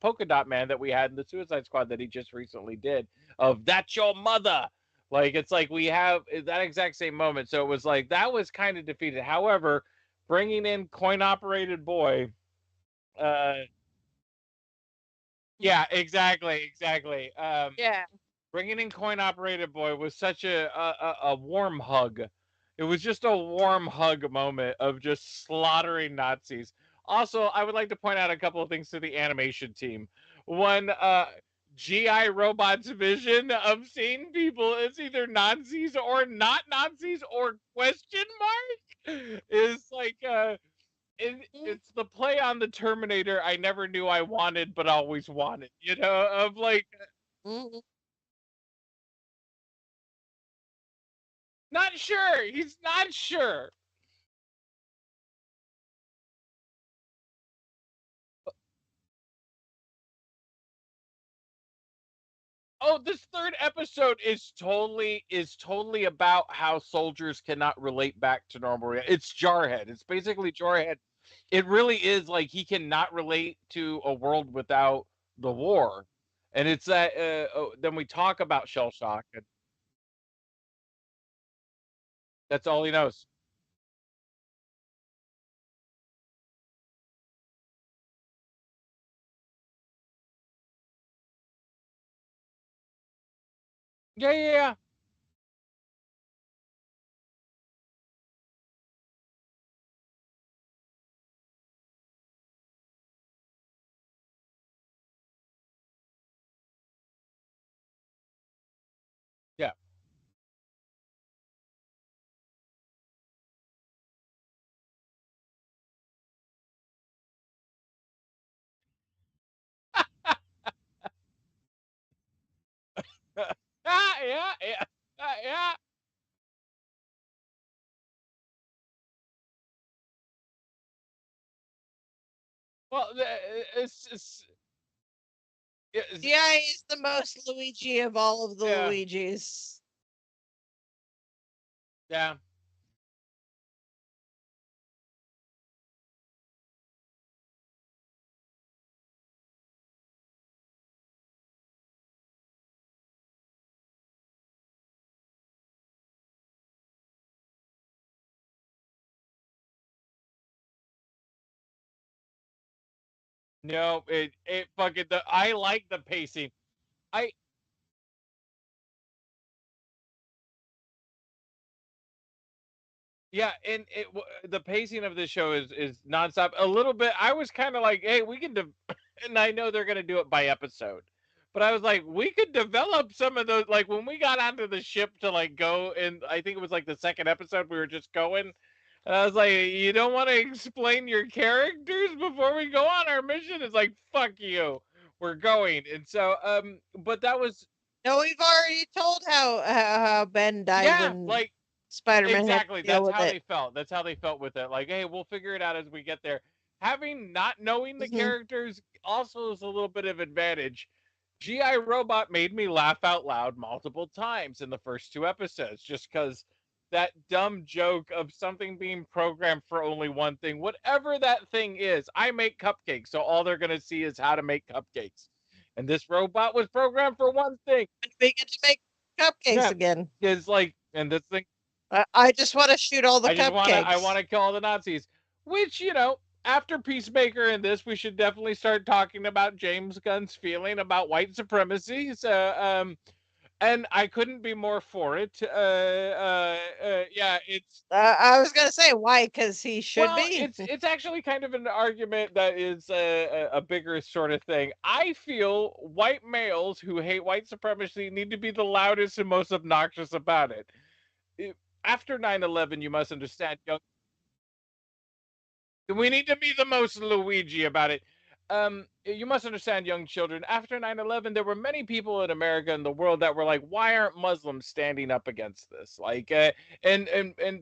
Polka Dot Man that we had in the Suicide Squad that he just recently did. Of that's your mother. Like it's like we have that exact same moment. So it was like that was kind of defeated. However, bringing in Coin Operated Boy. Uh, yeah, exactly, exactly. Yeah. Bringing in Coin Operated Boy was such a warm hug. It was just a warm hug moment of just slaughtering Nazis. Also, I would like to point out a couple of things to the animation team. One, GI Robot's vision of seeing people as either Nazis or not Nazis or question mark is like it's the play on the Terminator I never knew I wanted but always wanted. You know, of like Mhm. not sure. He's not sure. Oh, this third episode is totally about how soldiers cannot relate back to normal reality. It's Jarhead. It's basically Jarhead. It really is like he cannot relate to a world without the war, and it's that. Then we talk about shell shock, and that's all he knows. Yeah, yeah, yeah. Yeah. Ah, yeah, yeah. Well, it's Yeah, he's the most Luigi of all of the yeah, Luigis. yeah. No, it fucking I like the pacing. I Yeah, and the pacing of this show is nonstop. A little bit. I was kind of like, hey, we can, and I know they're gonna do it by episode, but I was like, we could develop some of those. Like when we got onto the ship to like go, and I think it was like the second episode, we were just going. And I was like, you don't want to explain your characters before we go on our mission? It's like, fuck you, we're going. And so, but that was, No, we've already told how Ben died yeah, and like Spider-Man had exactly. to deal That's with how it. they felt. That's how they felt with it. Like, hey, we'll figure it out as we get there. Having not knowing the Hmm. characters also is a little bit of advantage. GI Robot made me laugh out loud multiple times in the first two episodes just because that dumb joke of something being programmed for only one thing, whatever that thing is. I make cupcakes, so all they're going to see is how to make cupcakes. And this robot was programmed for one thing. And we get to make cupcakes Yeah, again. is like, and this thing I just want to shoot all the I cupcakes. want to kill all the Nazis. Which, after Peacemaker and this, we should definitely start talking about James Gunn's feeling about white supremacy. So, and I couldn't be more for it. Yeah, it's I was gonna say why, because he should well, be. it's actually kind of an argument that is a bigger sort of thing. I feel white males who hate white supremacy need to be the loudest and most obnoxious about it. It- After 9/11, you must understand, we need to be the most Luigi about it. You must understand, young children, after 9/11, there were many people in America and the world that were like, why aren't Muslims standing up against this? Like, and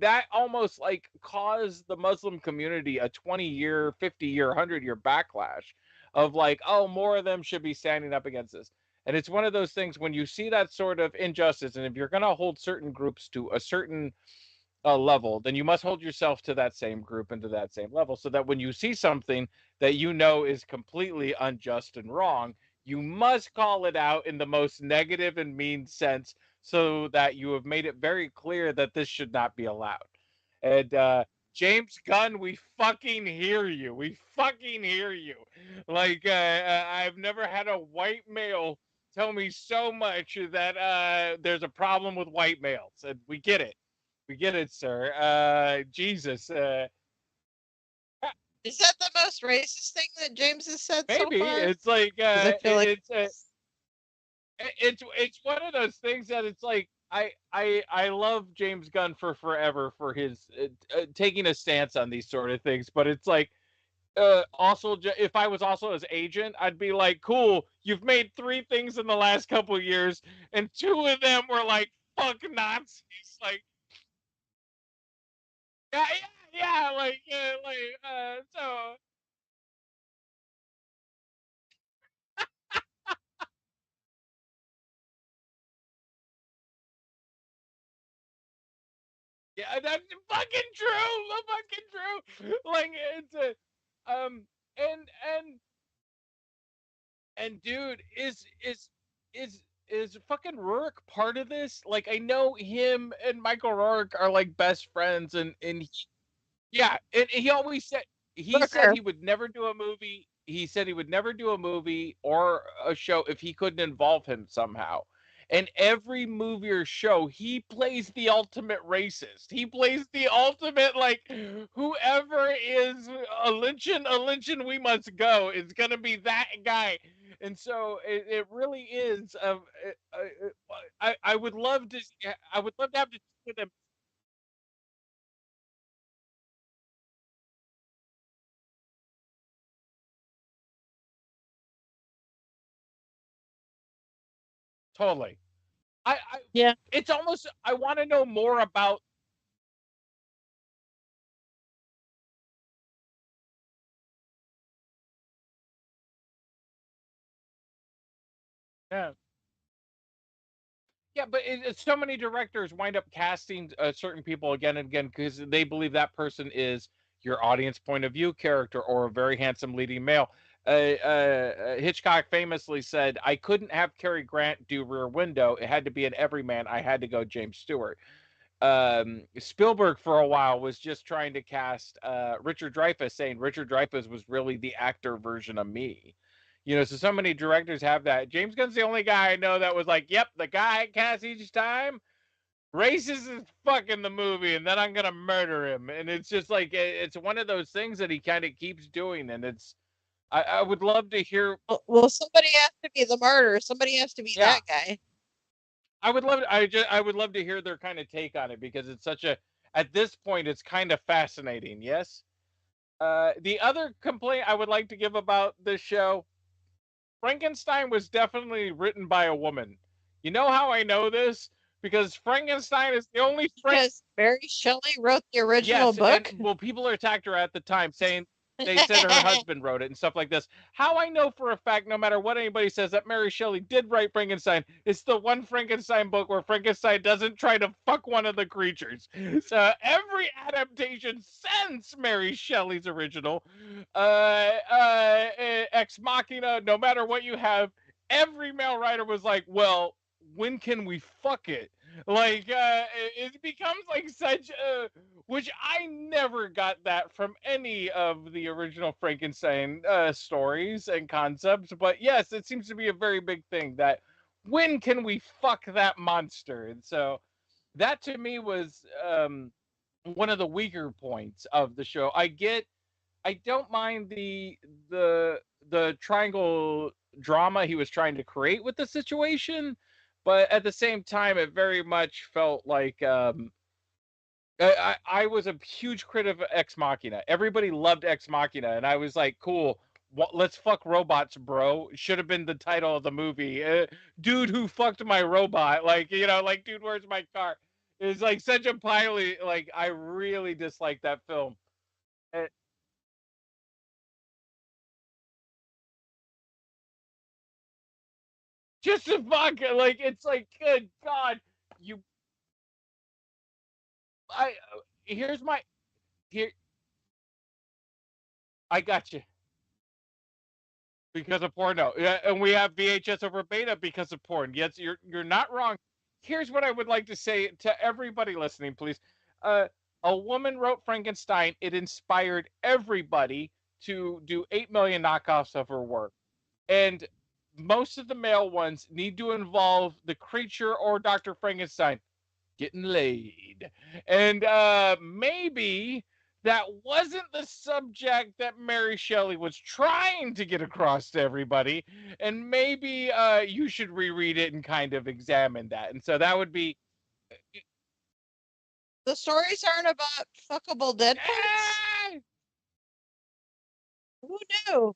that almost like caused the Muslim community a 20-year, 50-year, 100-year backlash of like, oh, more of them should be standing up against this. And it's one of those things when you see that sort of injustice, and if you're going to hold certain groups to a certain level, then you must hold yourself to that same group and to that same level so that when you see something that you know is completely unjust and wrong, you must call it out in the most negative and mean sense so that you have made it very clear that this should not be allowed. And James Gunn, we fucking hear you. We fucking hear you. Like, I've never had a white male tell me so much that there's a problem with white males. And we get it. We get it, sir. Jesus. Is that the most racist thing that James has said so Maybe far? it's like Because I feel like it's one of those things that it's like I love James Gunn for forever for his taking a stance on these sort of things, but it's like also if I was also his agent, I'd be like, cool, you've made three things in the last couple of years, and two of them were like fuck Nazis, like yeah, yeah, so yeah, that's fucking true. Fucking true. Like it's a and dude, is fucking Rourke part of this? Like I know him and Michael Rourke are like best friends, and yeah, and he always said Booker. he would never do a movie. He said he would never do a movie or a show if he couldn't involve him somehow. And every movie or show, he plays the ultimate racist. He plays the ultimate like whoever is a lynching, we must go. It's gonna be that guy. And so it really is. I would love to. I would love to have to with him totally. I Yeah. it's almost I want to know more about Yeah. Yeah, but so many directors wind up casting certain people again and again because they believe that person is your audience point of view character or a very handsome leading male. Hitchcock famously said, "I couldn't have Cary Grant do Rear Window. It had to be an everyman. I had to go James Stewart." Spielberg for a while was just trying to cast Richard Dreyfuss, saying Richard Dreyfuss was really the actor version of me. So many directors have that. James Gunn's the only guy I know that was like, yep, the guy I cast each time, racist as fuck in the movie, and then I'm gonna murder him. And it's just like it's one of those things that he kind of keeps doing, and I would love to hear. Well, somebody has to be the martyr. Somebody has to be Yeah, that guy. I would love to hear their kind of take on it because it's such a at this point it's kind of fascinating. Yes. The other complaint I would like to give about this show, Frankenstein was definitely written by a woman. You know how I know this? Because Frankenstein is the only Because Mary Shelley wrote the original Yes, and book. well, people attacked her at the time, saying they said her husband wrote it and stuff like this. How I know for a fact, no matter what anybody says, that Mary Shelley did write Frankenstein. It's the one Frankenstein book where Frankenstein doesn't try to fuck one of the creatures. So every adaptation since Mary Shelley's original, Ex Machina, no matter what you have, every male writer was like, well, when can we fuck it? Like, it becomes like such a which I never got that from any of the original Frankenstein stories and concepts. But yes, it seems to be a very big thing that when can we fuck that monster? And so that to me was one of the weaker points of the show. I don't mind the the triangle drama he was trying to create with the situation, but at the same time, it very much felt like I was a huge critic of Ex Machina. Everybody loved Ex Machina, and I was like, cool. Let's fuck robots, bro. Should have been the title of the movie. Dude who fucked my robot. Like, like, dude, where's my car? It's like such a pilot. Like, I really dislike that film. Uh, just to fuck, like, it's like, good God. You, here's my, here, I got you. Because of porno. Yeah, and we have VHS over beta because of porn. Yes, you're not wrong. Here's what I would like to say to everybody listening, please. Uh, a woman wrote Frankenstein. It inspired everybody to do 8 million knockoffs of her work. And most of the male ones need to involve the creature or Dr. Frankenstein getting laid. And maybe that wasn't the subject that Mary Shelley was trying to get across to everybody. And maybe you should reread it and kind of examine that. And so that would be. The stories aren't about fuckable dead parts? Ah! Who knew?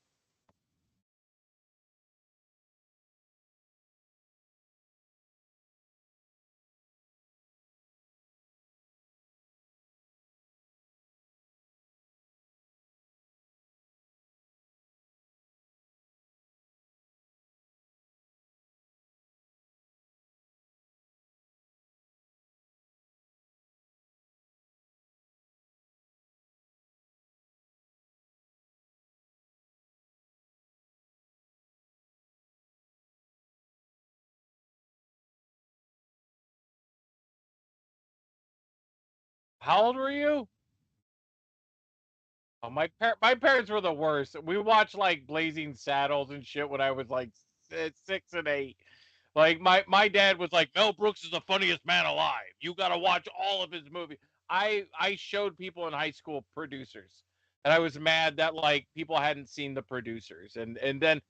How old were you? Oh, my parents were the worst. We watched like Blazing Saddles and shit when I was like 6 and 8. Like my dad was like, Mel Brooks is the funniest man alive. You got to watch all of his movies. I showed people in high school producers, and I was mad that like people hadn't seen the producers, and then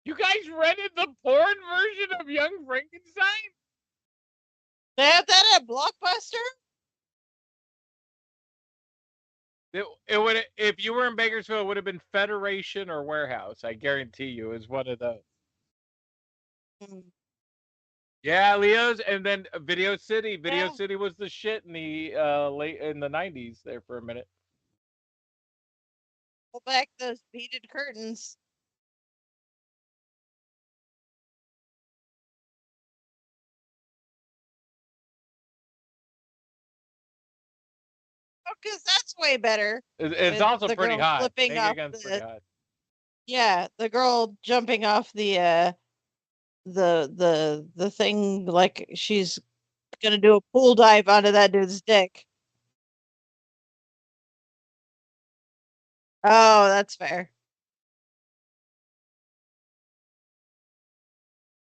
You guys rented the porn version of Young Frankenstein? They have that at Blockbuster? It would, if you were in Bakersfield, it would have been Federation or Warehouse. I guarantee you, is one of those. Mm. Yeah, Leo's, and then Video City. Video Yeah. City was the shit in the late in the '90s there for a minute. Pull back those beaded curtains. Oh, because that's way better. It's With also the pretty girl hot. flipping Naked off Gun's pretty the hot. yeah, the girl jumping off the thing like she's gonna do a pool dive onto that dude's dick. Oh, that's fair.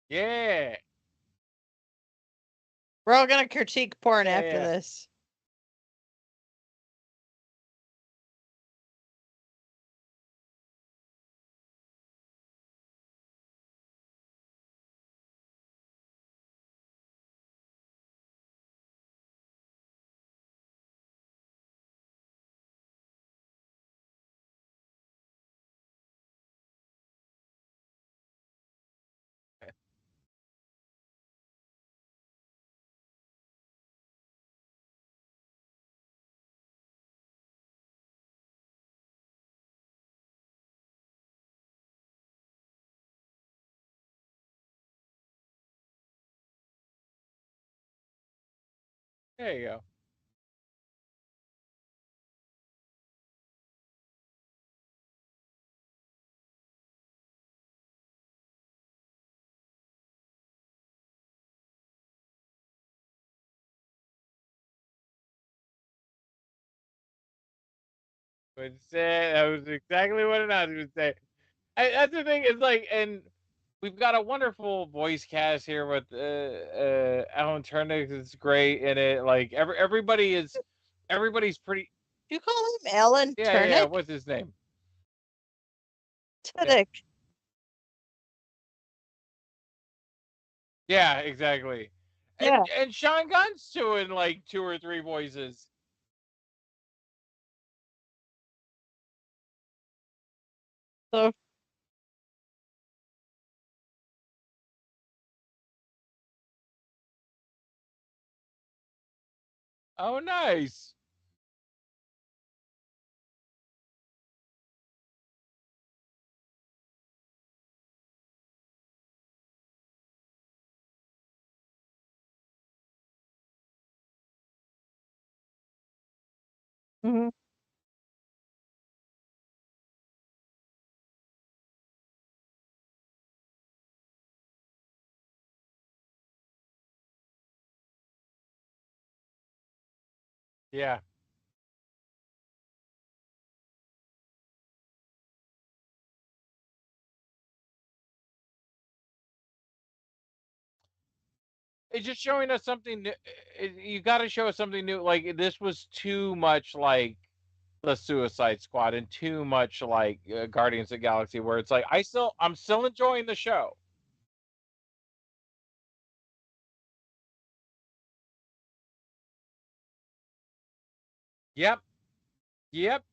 Yeah. We're all gonna critique porn Yeah, after yeah. this. There you go. But that was exactly what I was going to say. That's the thing, is like, and we've got a wonderful voice cast here with Alan Turnick is great in it. Like everybody's pretty. Do you call him Alan Yeah. Turnick? What's his name? Yeah, Turnick. yeah, exactly. Yeah. And Sean Gunn's doing like 2 or 3 voices. So Oh, nice. mhm. Yeah. It's just showing us something new. You got to show us something new. Like, this was too much like the Suicide Squad and too much like Guardians of the Galaxy, where it's like I'm still enjoying the show. Yep. Yep.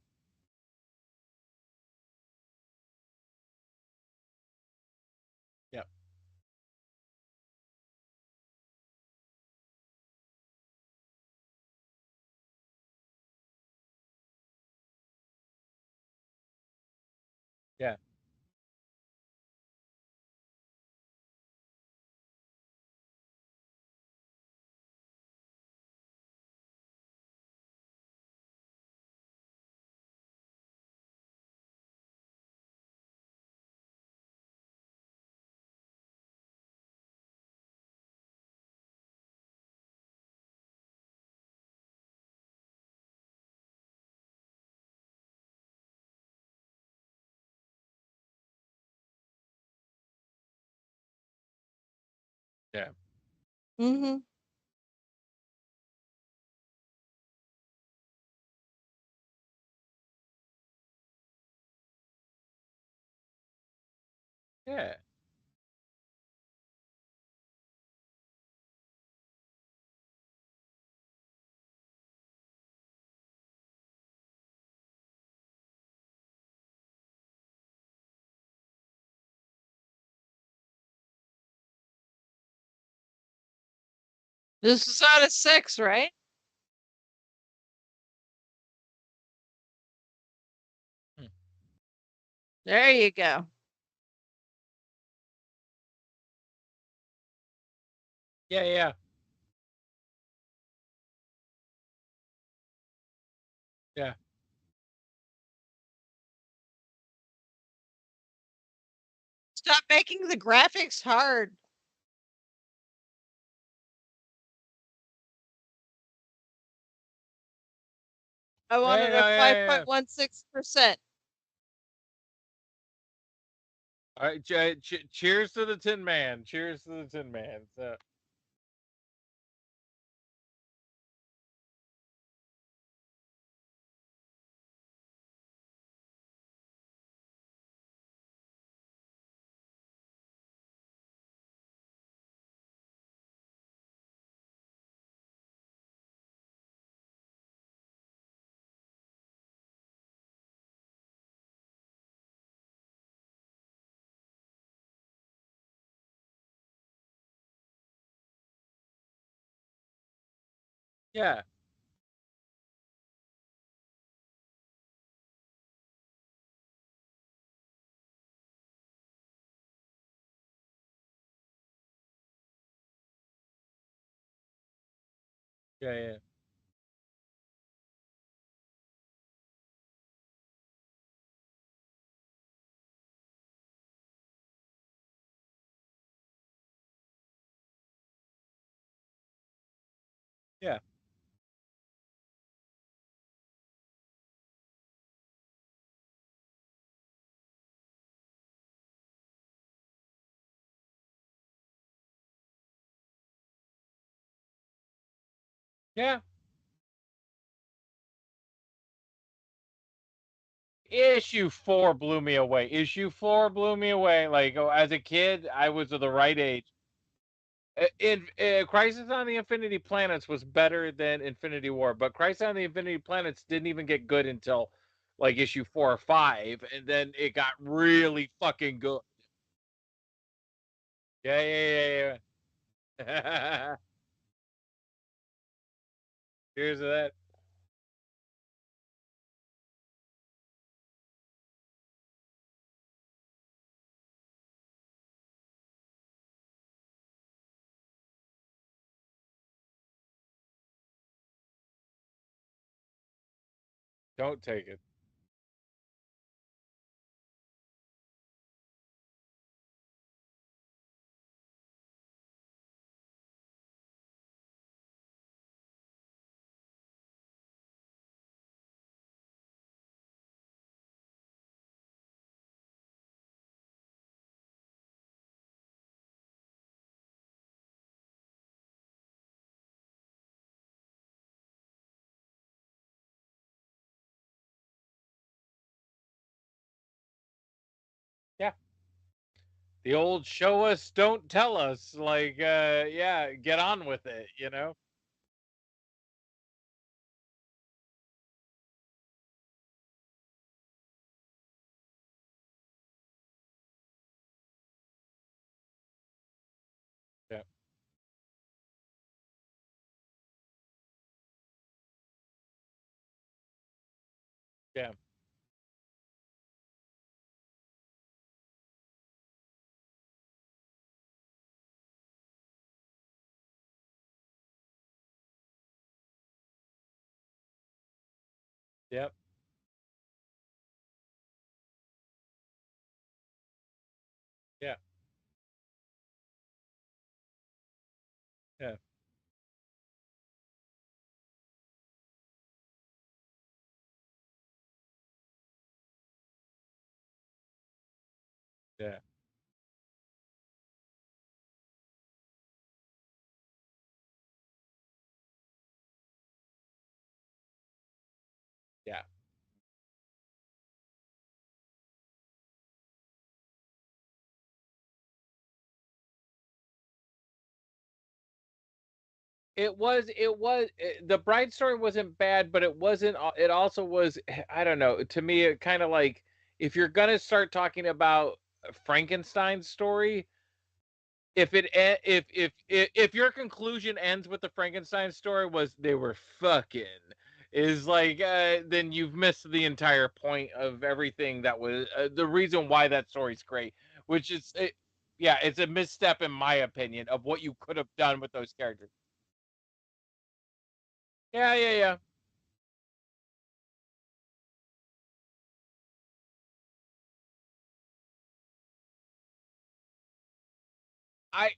Yep. Yeah. Yeah. Mhm. Yeah. This is out of 6, right? There you go. Yeah, yeah, yeah. Stop making the graphics hard. I There wanted you go. a Yeah, yeah, yeah. 5.16%. All right. Cheers to the Tin Man. Cheers to the Tin Man. So, yeah, yeah, yeah, yeah, yeah. Issue 4 blew me away. Issue 4 blew me away. Like, oh, as a kid, I was of the right age. In Crisis on the Infinity Planets was better than Infinity War, but Crisis on the Infinity Planets didn't even get good until like issue 4 or 5, and then it got really fucking good. Yeah, yeah, yeah, yeah. Here's that. Don't take it. Yeah. The old show us, don't tell us. Like, yeah, get on with it, you know? Yeah, yeah, yep, yeah, yeah, yeah, yeah. The Bride story wasn't bad, but it wasn't. It also was. I don't know. To me, it kind of like if you're gonna start talking about Frankenstein's story, if your conclusion ends with the Frankenstein story was they were fucking, is like then you've missed the entire point of everything that was the reason why that story's great, which is yeah, it's a misstep in my opinion of what you could have done with those characters. Yeah, yeah, yeah. I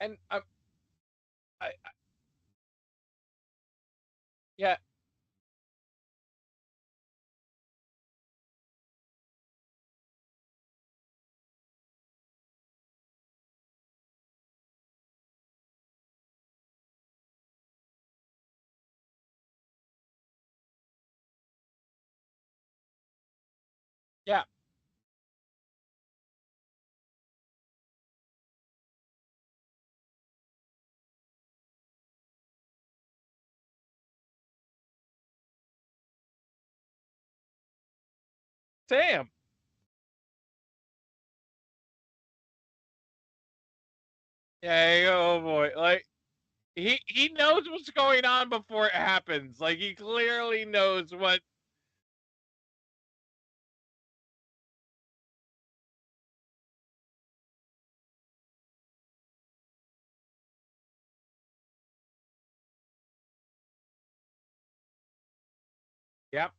and I yeah, yeah, Sam. Yeah, oh boy, like he knows what's going on before it happens. Like he clearly knows what. Yep.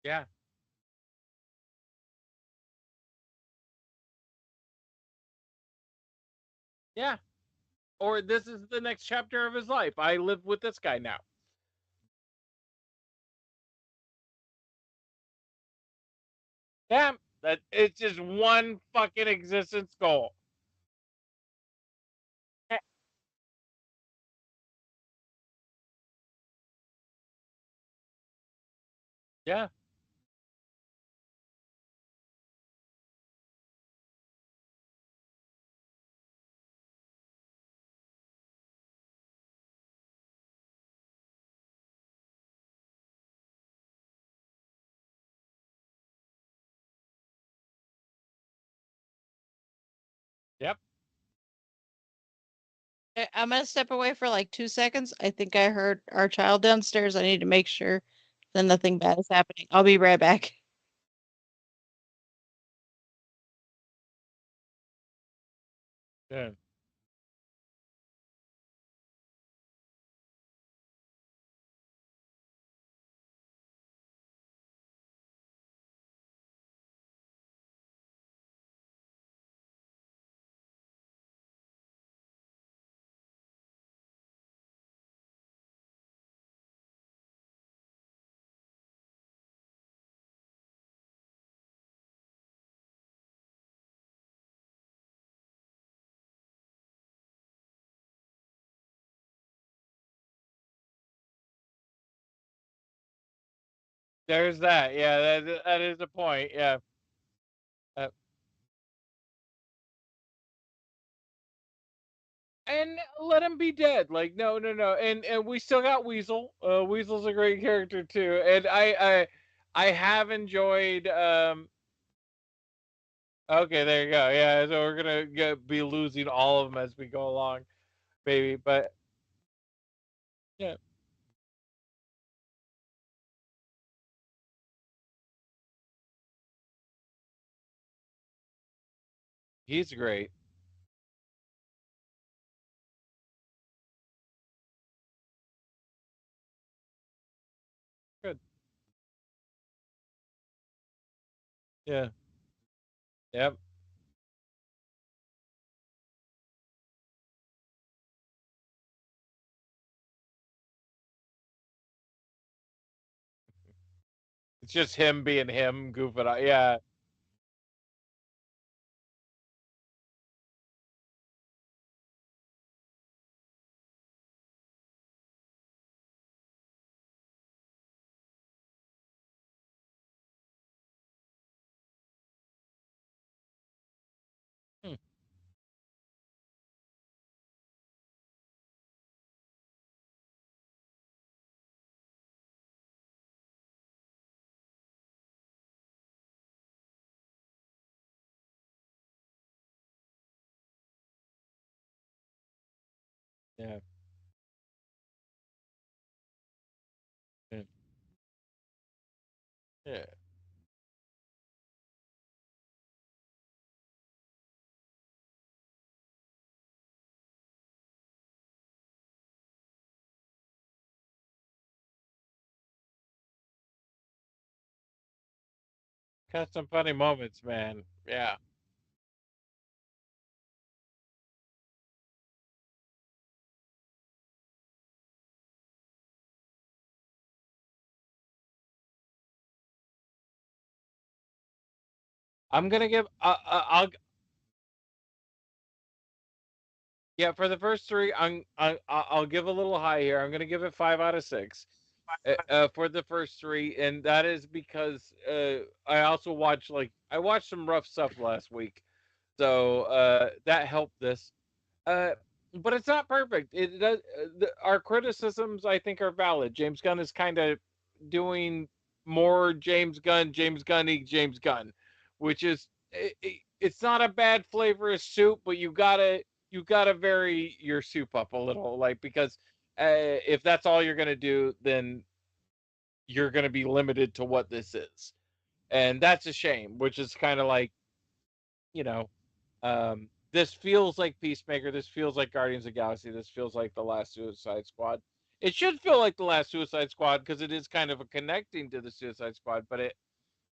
Yeah. Yeah. Or this is the next chapter of his life. I live with this guy now. Yeah. That it's just one fucking existence goal. Yeah. Yeah. Yep. I'm gonna step away for like 2 seconds. I think I heard our child downstairs. I need to make sure that nothing bad is happening. I'll be right back. Yeah. There's that. Yeah, that is a point. Yeah. Uh, and let him be dead. Like no, no, no. And we still got Weasel. Weasel's a great character too. And I have enjoyed okay, there you go. Yeah, so we're gonna be losing all of them as we go along, baby. But yeah, he's great. Good. Yeah. Yep. It's just him being him, goofing out. Yeah. Yeah. Yeah. Yeah. Got some funny moments, man. Yeah. I'm gonna give. I'll. Yeah, for the first three, I'll give a little high here. I'm gonna give it 5 out of 6. For the first three, and that is because I also watched some rough stuff last week, so that helped this. Uh, but it's not perfect. It does. Our criticisms, I think, are valid. James Gunn is kind of doing more James Gunny, James Gunn, which is it's not a bad flavor of soup, but you gotta vary your soup up a little, like because if that's all you're gonna do, then you're gonna be limited to what this is, and that's a shame. Which is kind of like you know this feels like Peacemaker. This feels like Guardians of the Galaxy. This feels like the last Suicide Squad. It should feel like the last Suicide Squad because it is kind of a connecting to the Suicide Squad, but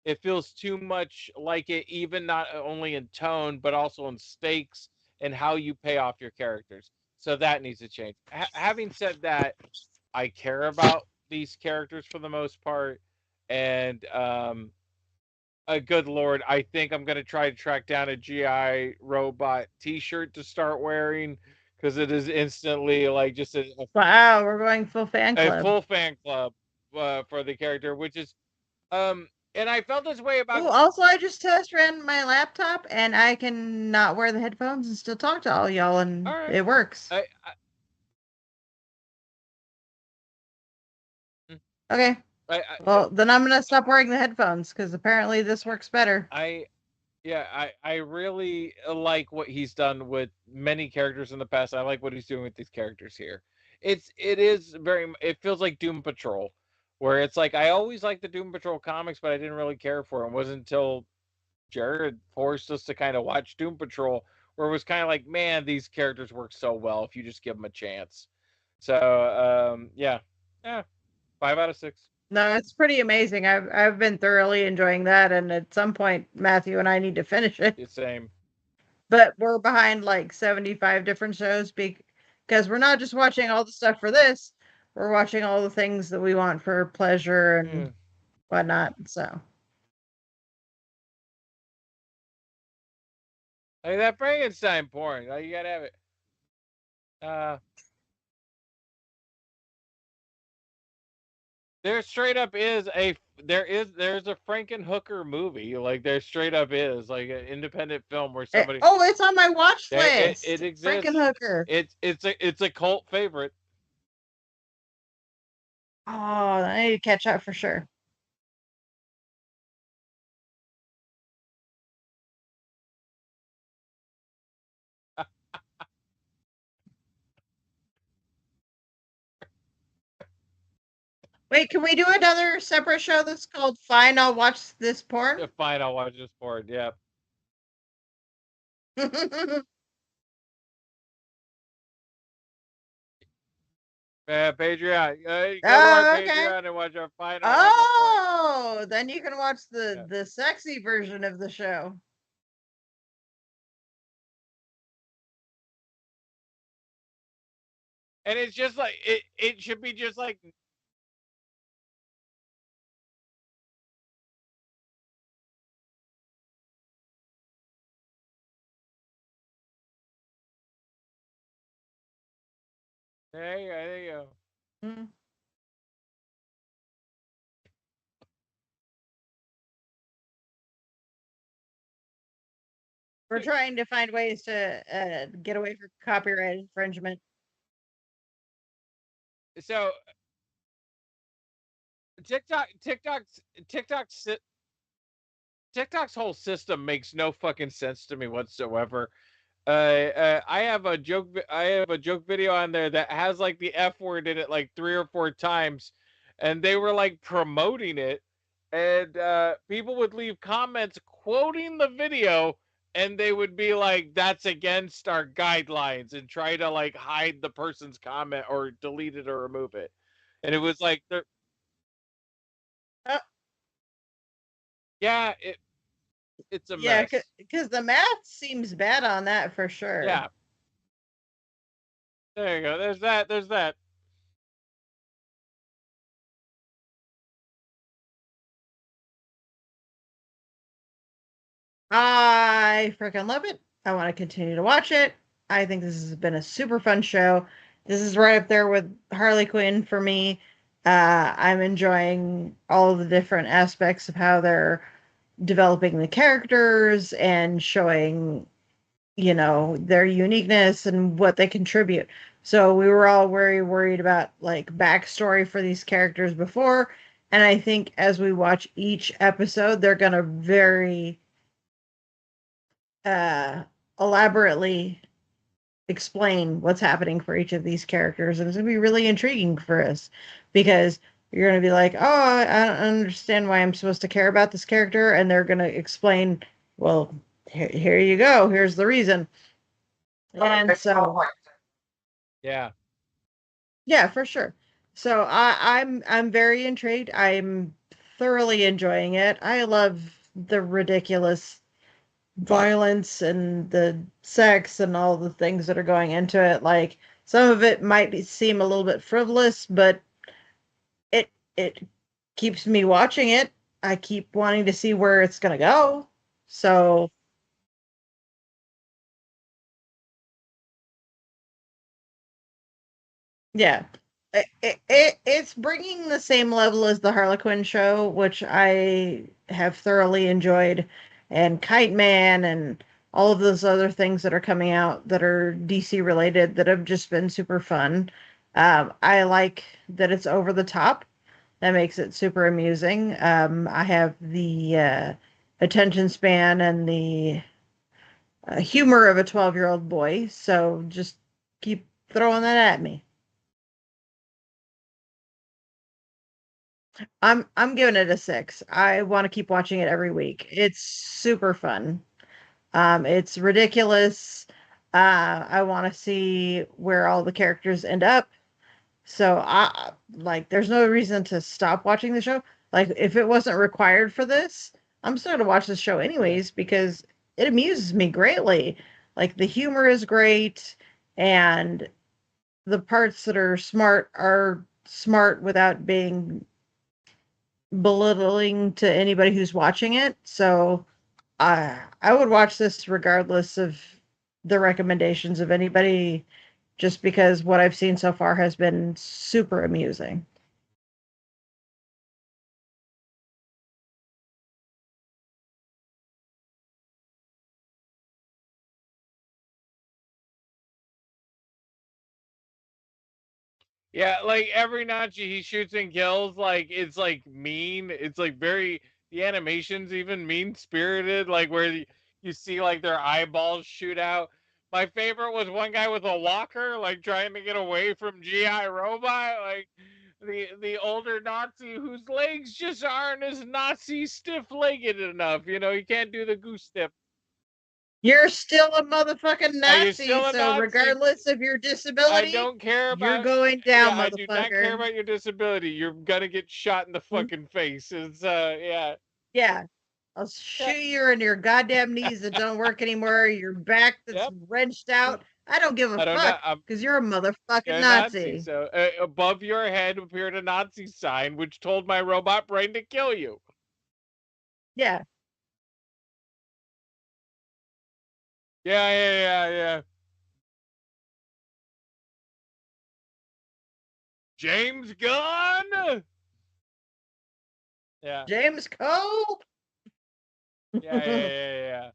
it feels too much like it, even not only in tone but also in stakes and how you pay off your characters. So that needs to change. Having said that, I care about these characters for the most part, and good lord, I think I'm gonna try to track down a GI Robot T-shirt to start wearing because it is instantly like just Wow, we're going full fan a club. full fan club for the character, which is and I felt this way about. Oh, also, I just test ran my laptop and I can not wear the headphones and still talk to all y'all, and All right, it works. Okay. I, Well, then I'm gonna stop wearing the headphones because apparently this works better. I yeah, I really like what he's done with many characters in the past. I like what he's doing with these characters here. It feels like Doom Patrol, where it's like I always liked the Doom Patrol comics, but I didn't really care for them. It wasn't until Jared forced us to kind of watch Doom Patrol, where it was kind of like, man, these characters work so well if you just give them a chance. So yeah, 5 out of 6. No, it's pretty amazing. I've been thoroughly enjoying that, and at some point, Matthew and I need to finish it. The same. But we're behind like 75 different shows because we're not just watching all the stuff for this, we're watching all the things that we want for pleasure and whatnot. So, Like that Frankenstein porn. Like, you gotta have it. Uh, there straight up is there's a Frankenhooker movie. Like there straight up is like an independent film where somebody. oh, it's on my watch It list. exists. Frankenhooker. It's a cult favorite. Oh, I need to catch up for sure. Wait, can we do another separate show that's called Fine, I'll Watch This Porn? Fine, I'll watch this porn. Yeah. Patreon. Go to our Oh, okay. Patreon and watch our Fine. Oh, then you can watch Yeah. the sexy version of the show. And it's just like it should be just like there you go. Mm. We're trying to find ways to get away from copyright infringement. So TikTok's TikTok's whole system makes no fucking sense to me whatsoever. I have a joke. I have a joke video on there that has like the F word in it like 3 or 4 times, and they were like promoting it, and people would leave comments quoting the video, and they would be like, "That's against our guidelines," and try to like hide the person's comment or delete it or remove it, and it was like, Uh, yeah, it's a yeah, mess. because the math seems bad on that for sure. Yeah, there you go. There's that. There's that. I freaking love it. I want to continue to watch it. I think this has been a super fun show. This is right up there with Harley Quinn for me. I'm enjoying all of the different aspects of how they're developing the characters and showing, their uniqueness and what they contribute. So we were all very worried about like backstory for these characters before. And I think as we watch each episode, they're going to very uh, elaborately explain what's happening for each of these characters. And it's going to be really intriguing for us because you're going to be like, oh, I don't understand why I'm supposed to care about this character. And they're going to explain, well, here you go. Here's the reason. And so, Yeah. yeah, for sure. So I'm very intrigued. I'm thoroughly enjoying it. I love the ridiculous violence and the sex and all the things that are going into it. Like some of it might seem a little bit frivolous, but it keeps me watching it. I keep wanting to see where it's going to go. So, yeah. It's bringing the same level as the Harlequin show, which I have thoroughly enjoyed, and Kite Man and all of those other things that are coming out that are DC related that have just been super fun. I like that it's over the top. That makes it super amusing. I have the attention span and the humor of a 12-year-old boy, so just keep throwing that at me. I'm giving it a 6. I want to keep watching it every week. It's super fun. It's ridiculous. I want to see where all the characters end up. So I like there's no reason to stop watching the show. Like if it wasn't required for this, I'm still gonna watch the show anyways because it amuses me greatly. Like the humor is great and the parts that are smart without being belittling to anybody who's watching it. So I would watch this regardless of the recommendations of anybody, just because what I've seen so far has been super amusing. Yeah, like every Nazi he shoots and kills, like it's like mean. It's like very the animation's even mean spirited, like where you see like their eyeballs shoot out. My favorite was one guy with a walker, like trying to get away from GI Robot, like the older Nazi whose legs just aren't as Nazi stiff legged enough. You know, he can't do the goose step. You're still a motherfucking Are you Nazi, still a so Nazi? regardless of your I disability, don't care you're about. going Yeah, down, I do not care motherfucker. about your disability. You're gonna get shot in the fucking face. It's yeah, Yeah. I'll yeah, shoot you in your goddamn knees that don't work anymore, your back that's yep. wrenched out. I don't give a I don't know. fuck I'm because you're a motherfucking a Nazi. Nazi. So above your head appeared a Nazi sign, which told my robot brain to kill you. Yeah. Yeah, yeah, yeah, yeah. James Gunn. Yeah, James Cole? yeah, yeah, yeah, yeah.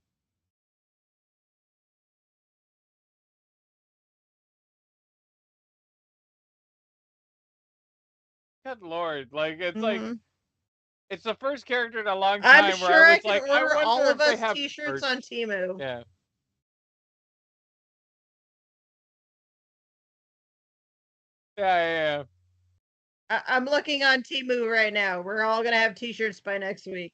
Good lord, like Mhm. it's the first character in a long I'm time where I sure I was can like, I order all wonder of if they us have t-shirts on merch. Temu. Yeah. Yeah. I'm looking on Temu right now. We're all gonna have T-shirts by next week.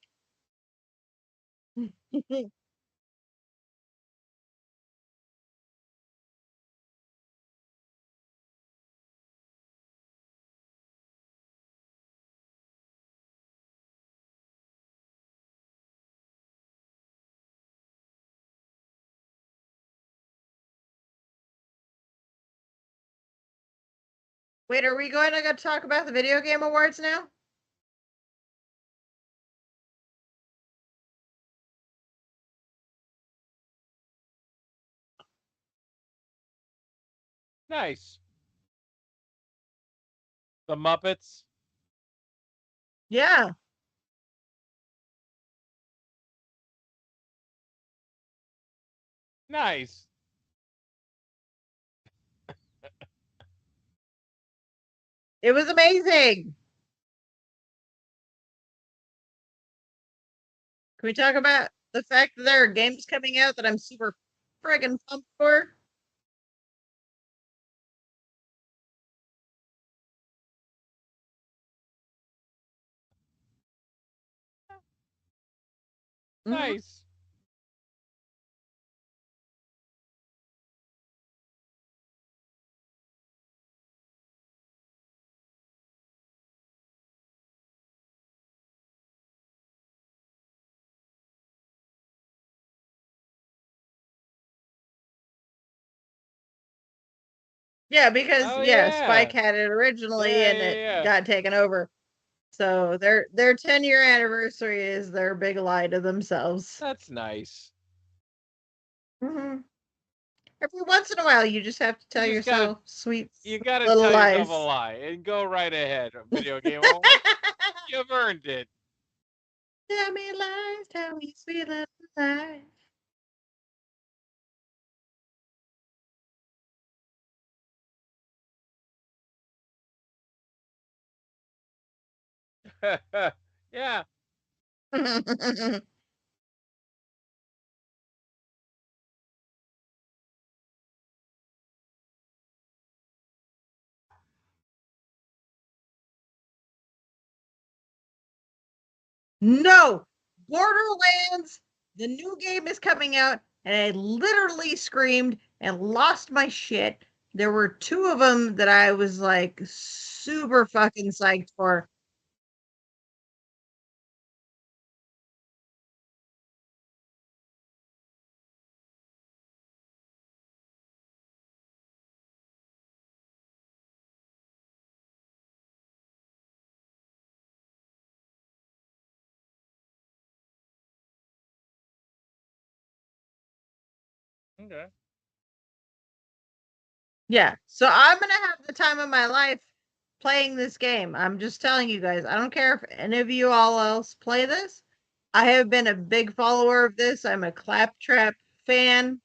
Wait, are we going to go talk about the video game awards now? Nice. The Muppets. Yeah. Nice. It was amazing. Can we talk about the fact that there are games coming out that I'm super friggin' pumped for? Mhm. Nice. Yeah, because Oh yeah, yeah. Spike had it originally Yeah, and yeah, it yeah. got taken over. So their 10-year anniversary is their big lie to themselves. That's nice. Hmm. Every once in a while, you just have to tell You just gotta yourself sweet you gotta little tell yourself a lies. lie and go right ahead. Video game award. You've earned it. Tell me lies, tell me sweet little lies. Yeah. No, Borderlands, the new game is coming out, and I literally screamed and lost my shit. There were two of them that I was like super fucking psyched for. Okay. Yeah, so I'm gonna have the time of my life playing this game. I'm just telling you guys. I don't care if any of you all else play this. I have been a big follower of this. I'm a Claptrap fan.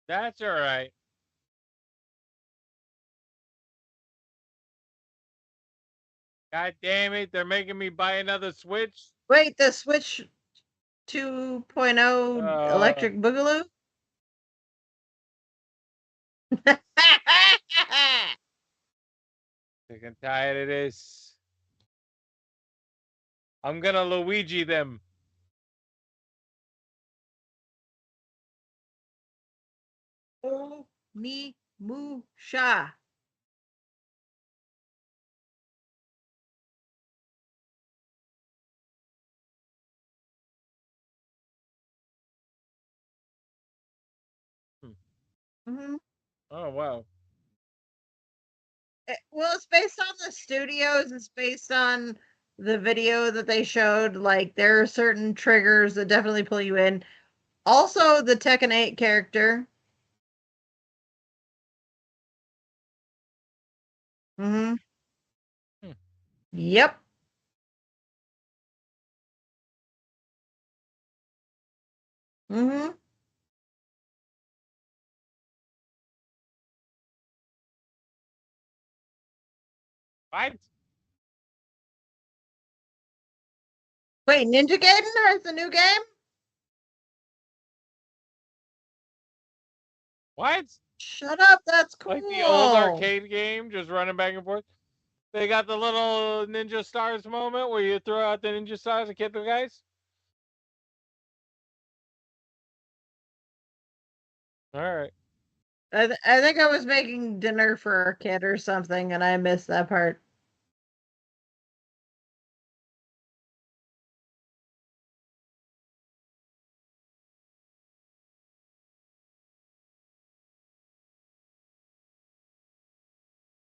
That's all right. God damn it! They're making me buy another Switch. Wait, the Switch 2.0 Uh, Electric Boogaloo? sick and tired of this. I'm gonna Luigi them. Oh, me, moo, sha. Hmm. Hmm. Oh wow. Well, it's based on the studios. It's based on the video that they showed. Like, there are certain triggers that definitely pull you in. Also, the Tekken 8 character. Hmm. Hmm. Yep. Hmm. What? Wait, Ninja Gaiden has a new game? What? Shut up, that's cool. Like the old arcade game, just running back and forth. They got the little ninja stars moment where you throw out the ninja stars and kick the guys. All right. I think I was making dinner for our kid or something, and I missed that part.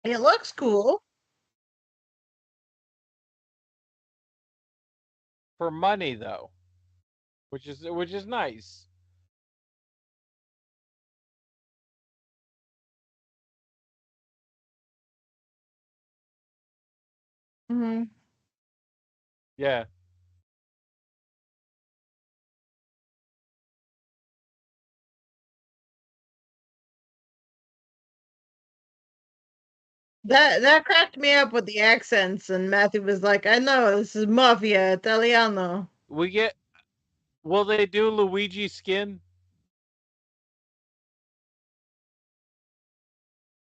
It looks cool. For money though, which is nice. Mm-hmm. Yeah. That cracked me up with the accents, and Matthew was like, "I know this is Mafia Italiano." We get. Will they do Luigi skin?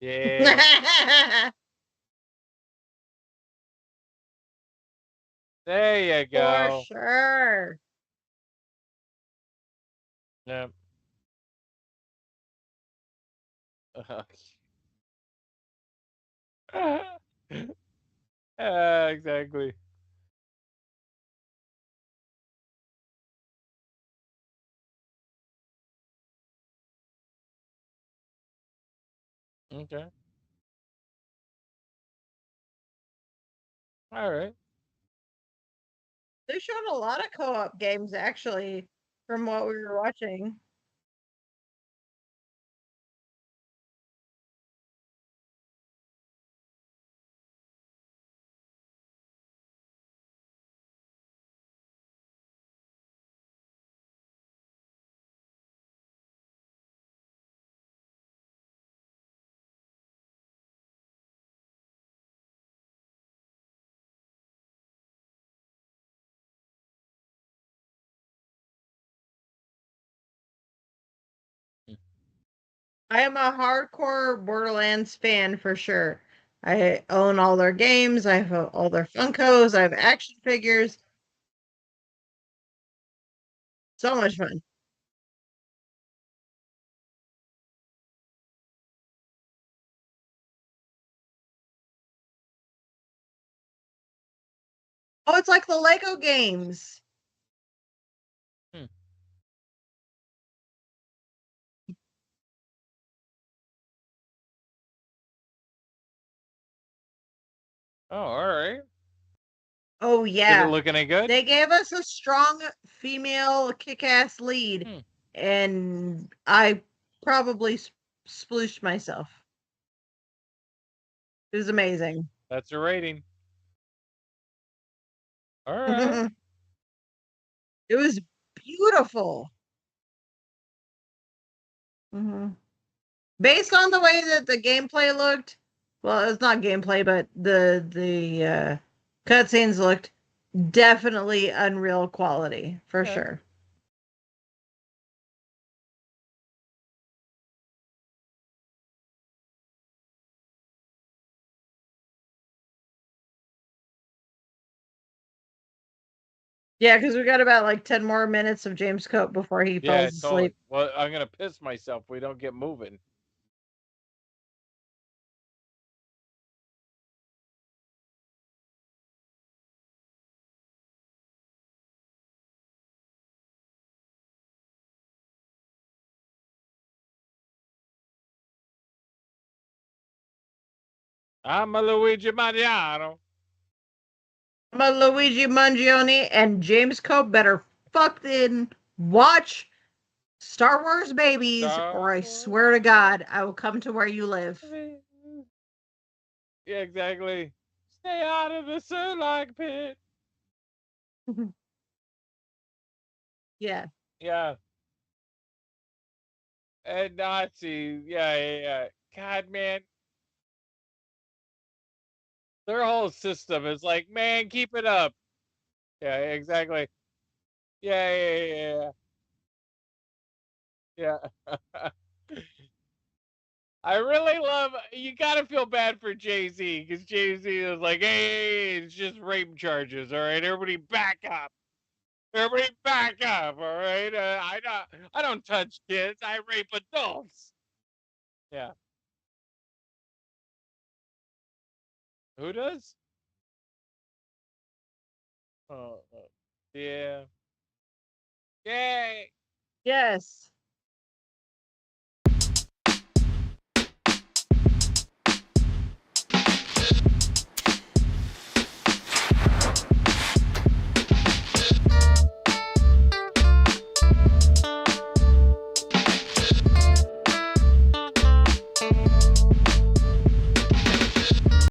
Yeah. There you For go. sure. Yeah. Exactly. Okay. All right. They showed a lot of co-op games actually from what we were watching. I am a hardcore Borderlands fan for sure. I own all their games. I have all their Funkos. I have action figures. So much fun. Oh, it's like the Lego games. Hmm. Oh, all right. Oh Is it yeah. looking any good? They gave us a strong female kick-ass lead, Hmm. and I probably splooshed myself. It was amazing. That's a rating. All right. It was beautiful. Hmm. Based on the way that the gameplay looked, well, it's not gameplay, but the cutscenes looked definitely Unreal quality for Yeah. sure. Yeah, because we got about like 10 more minutes of James Cope before he Yeah, falls totally. asleep. Well, I'm gonna piss myself if we don't get moving. I'm a Luigi Mangiano. I'm a Luigi Mangione, and James Cope better fucking watch Star Wars Babies, or I swear to God, I will come to where you live. Yeah, exactly. Stay out of the Surlag pit. Yeah. Yeah. And Nazis. Yeah, yeah, yeah. God, man. Their whole system is like, man, keep it up. Yeah, exactly. Yeah, yeah, yeah, yeah. Yeah. I really love. You gotta feel bad for Jay-Z because Jay-Z is like, hey, it's just rape charges. All right, everybody back up. Everybody back up. All right, I don't touch kids. I rape adults. Yeah. Who does? Oh, yeah. Yay. Yes.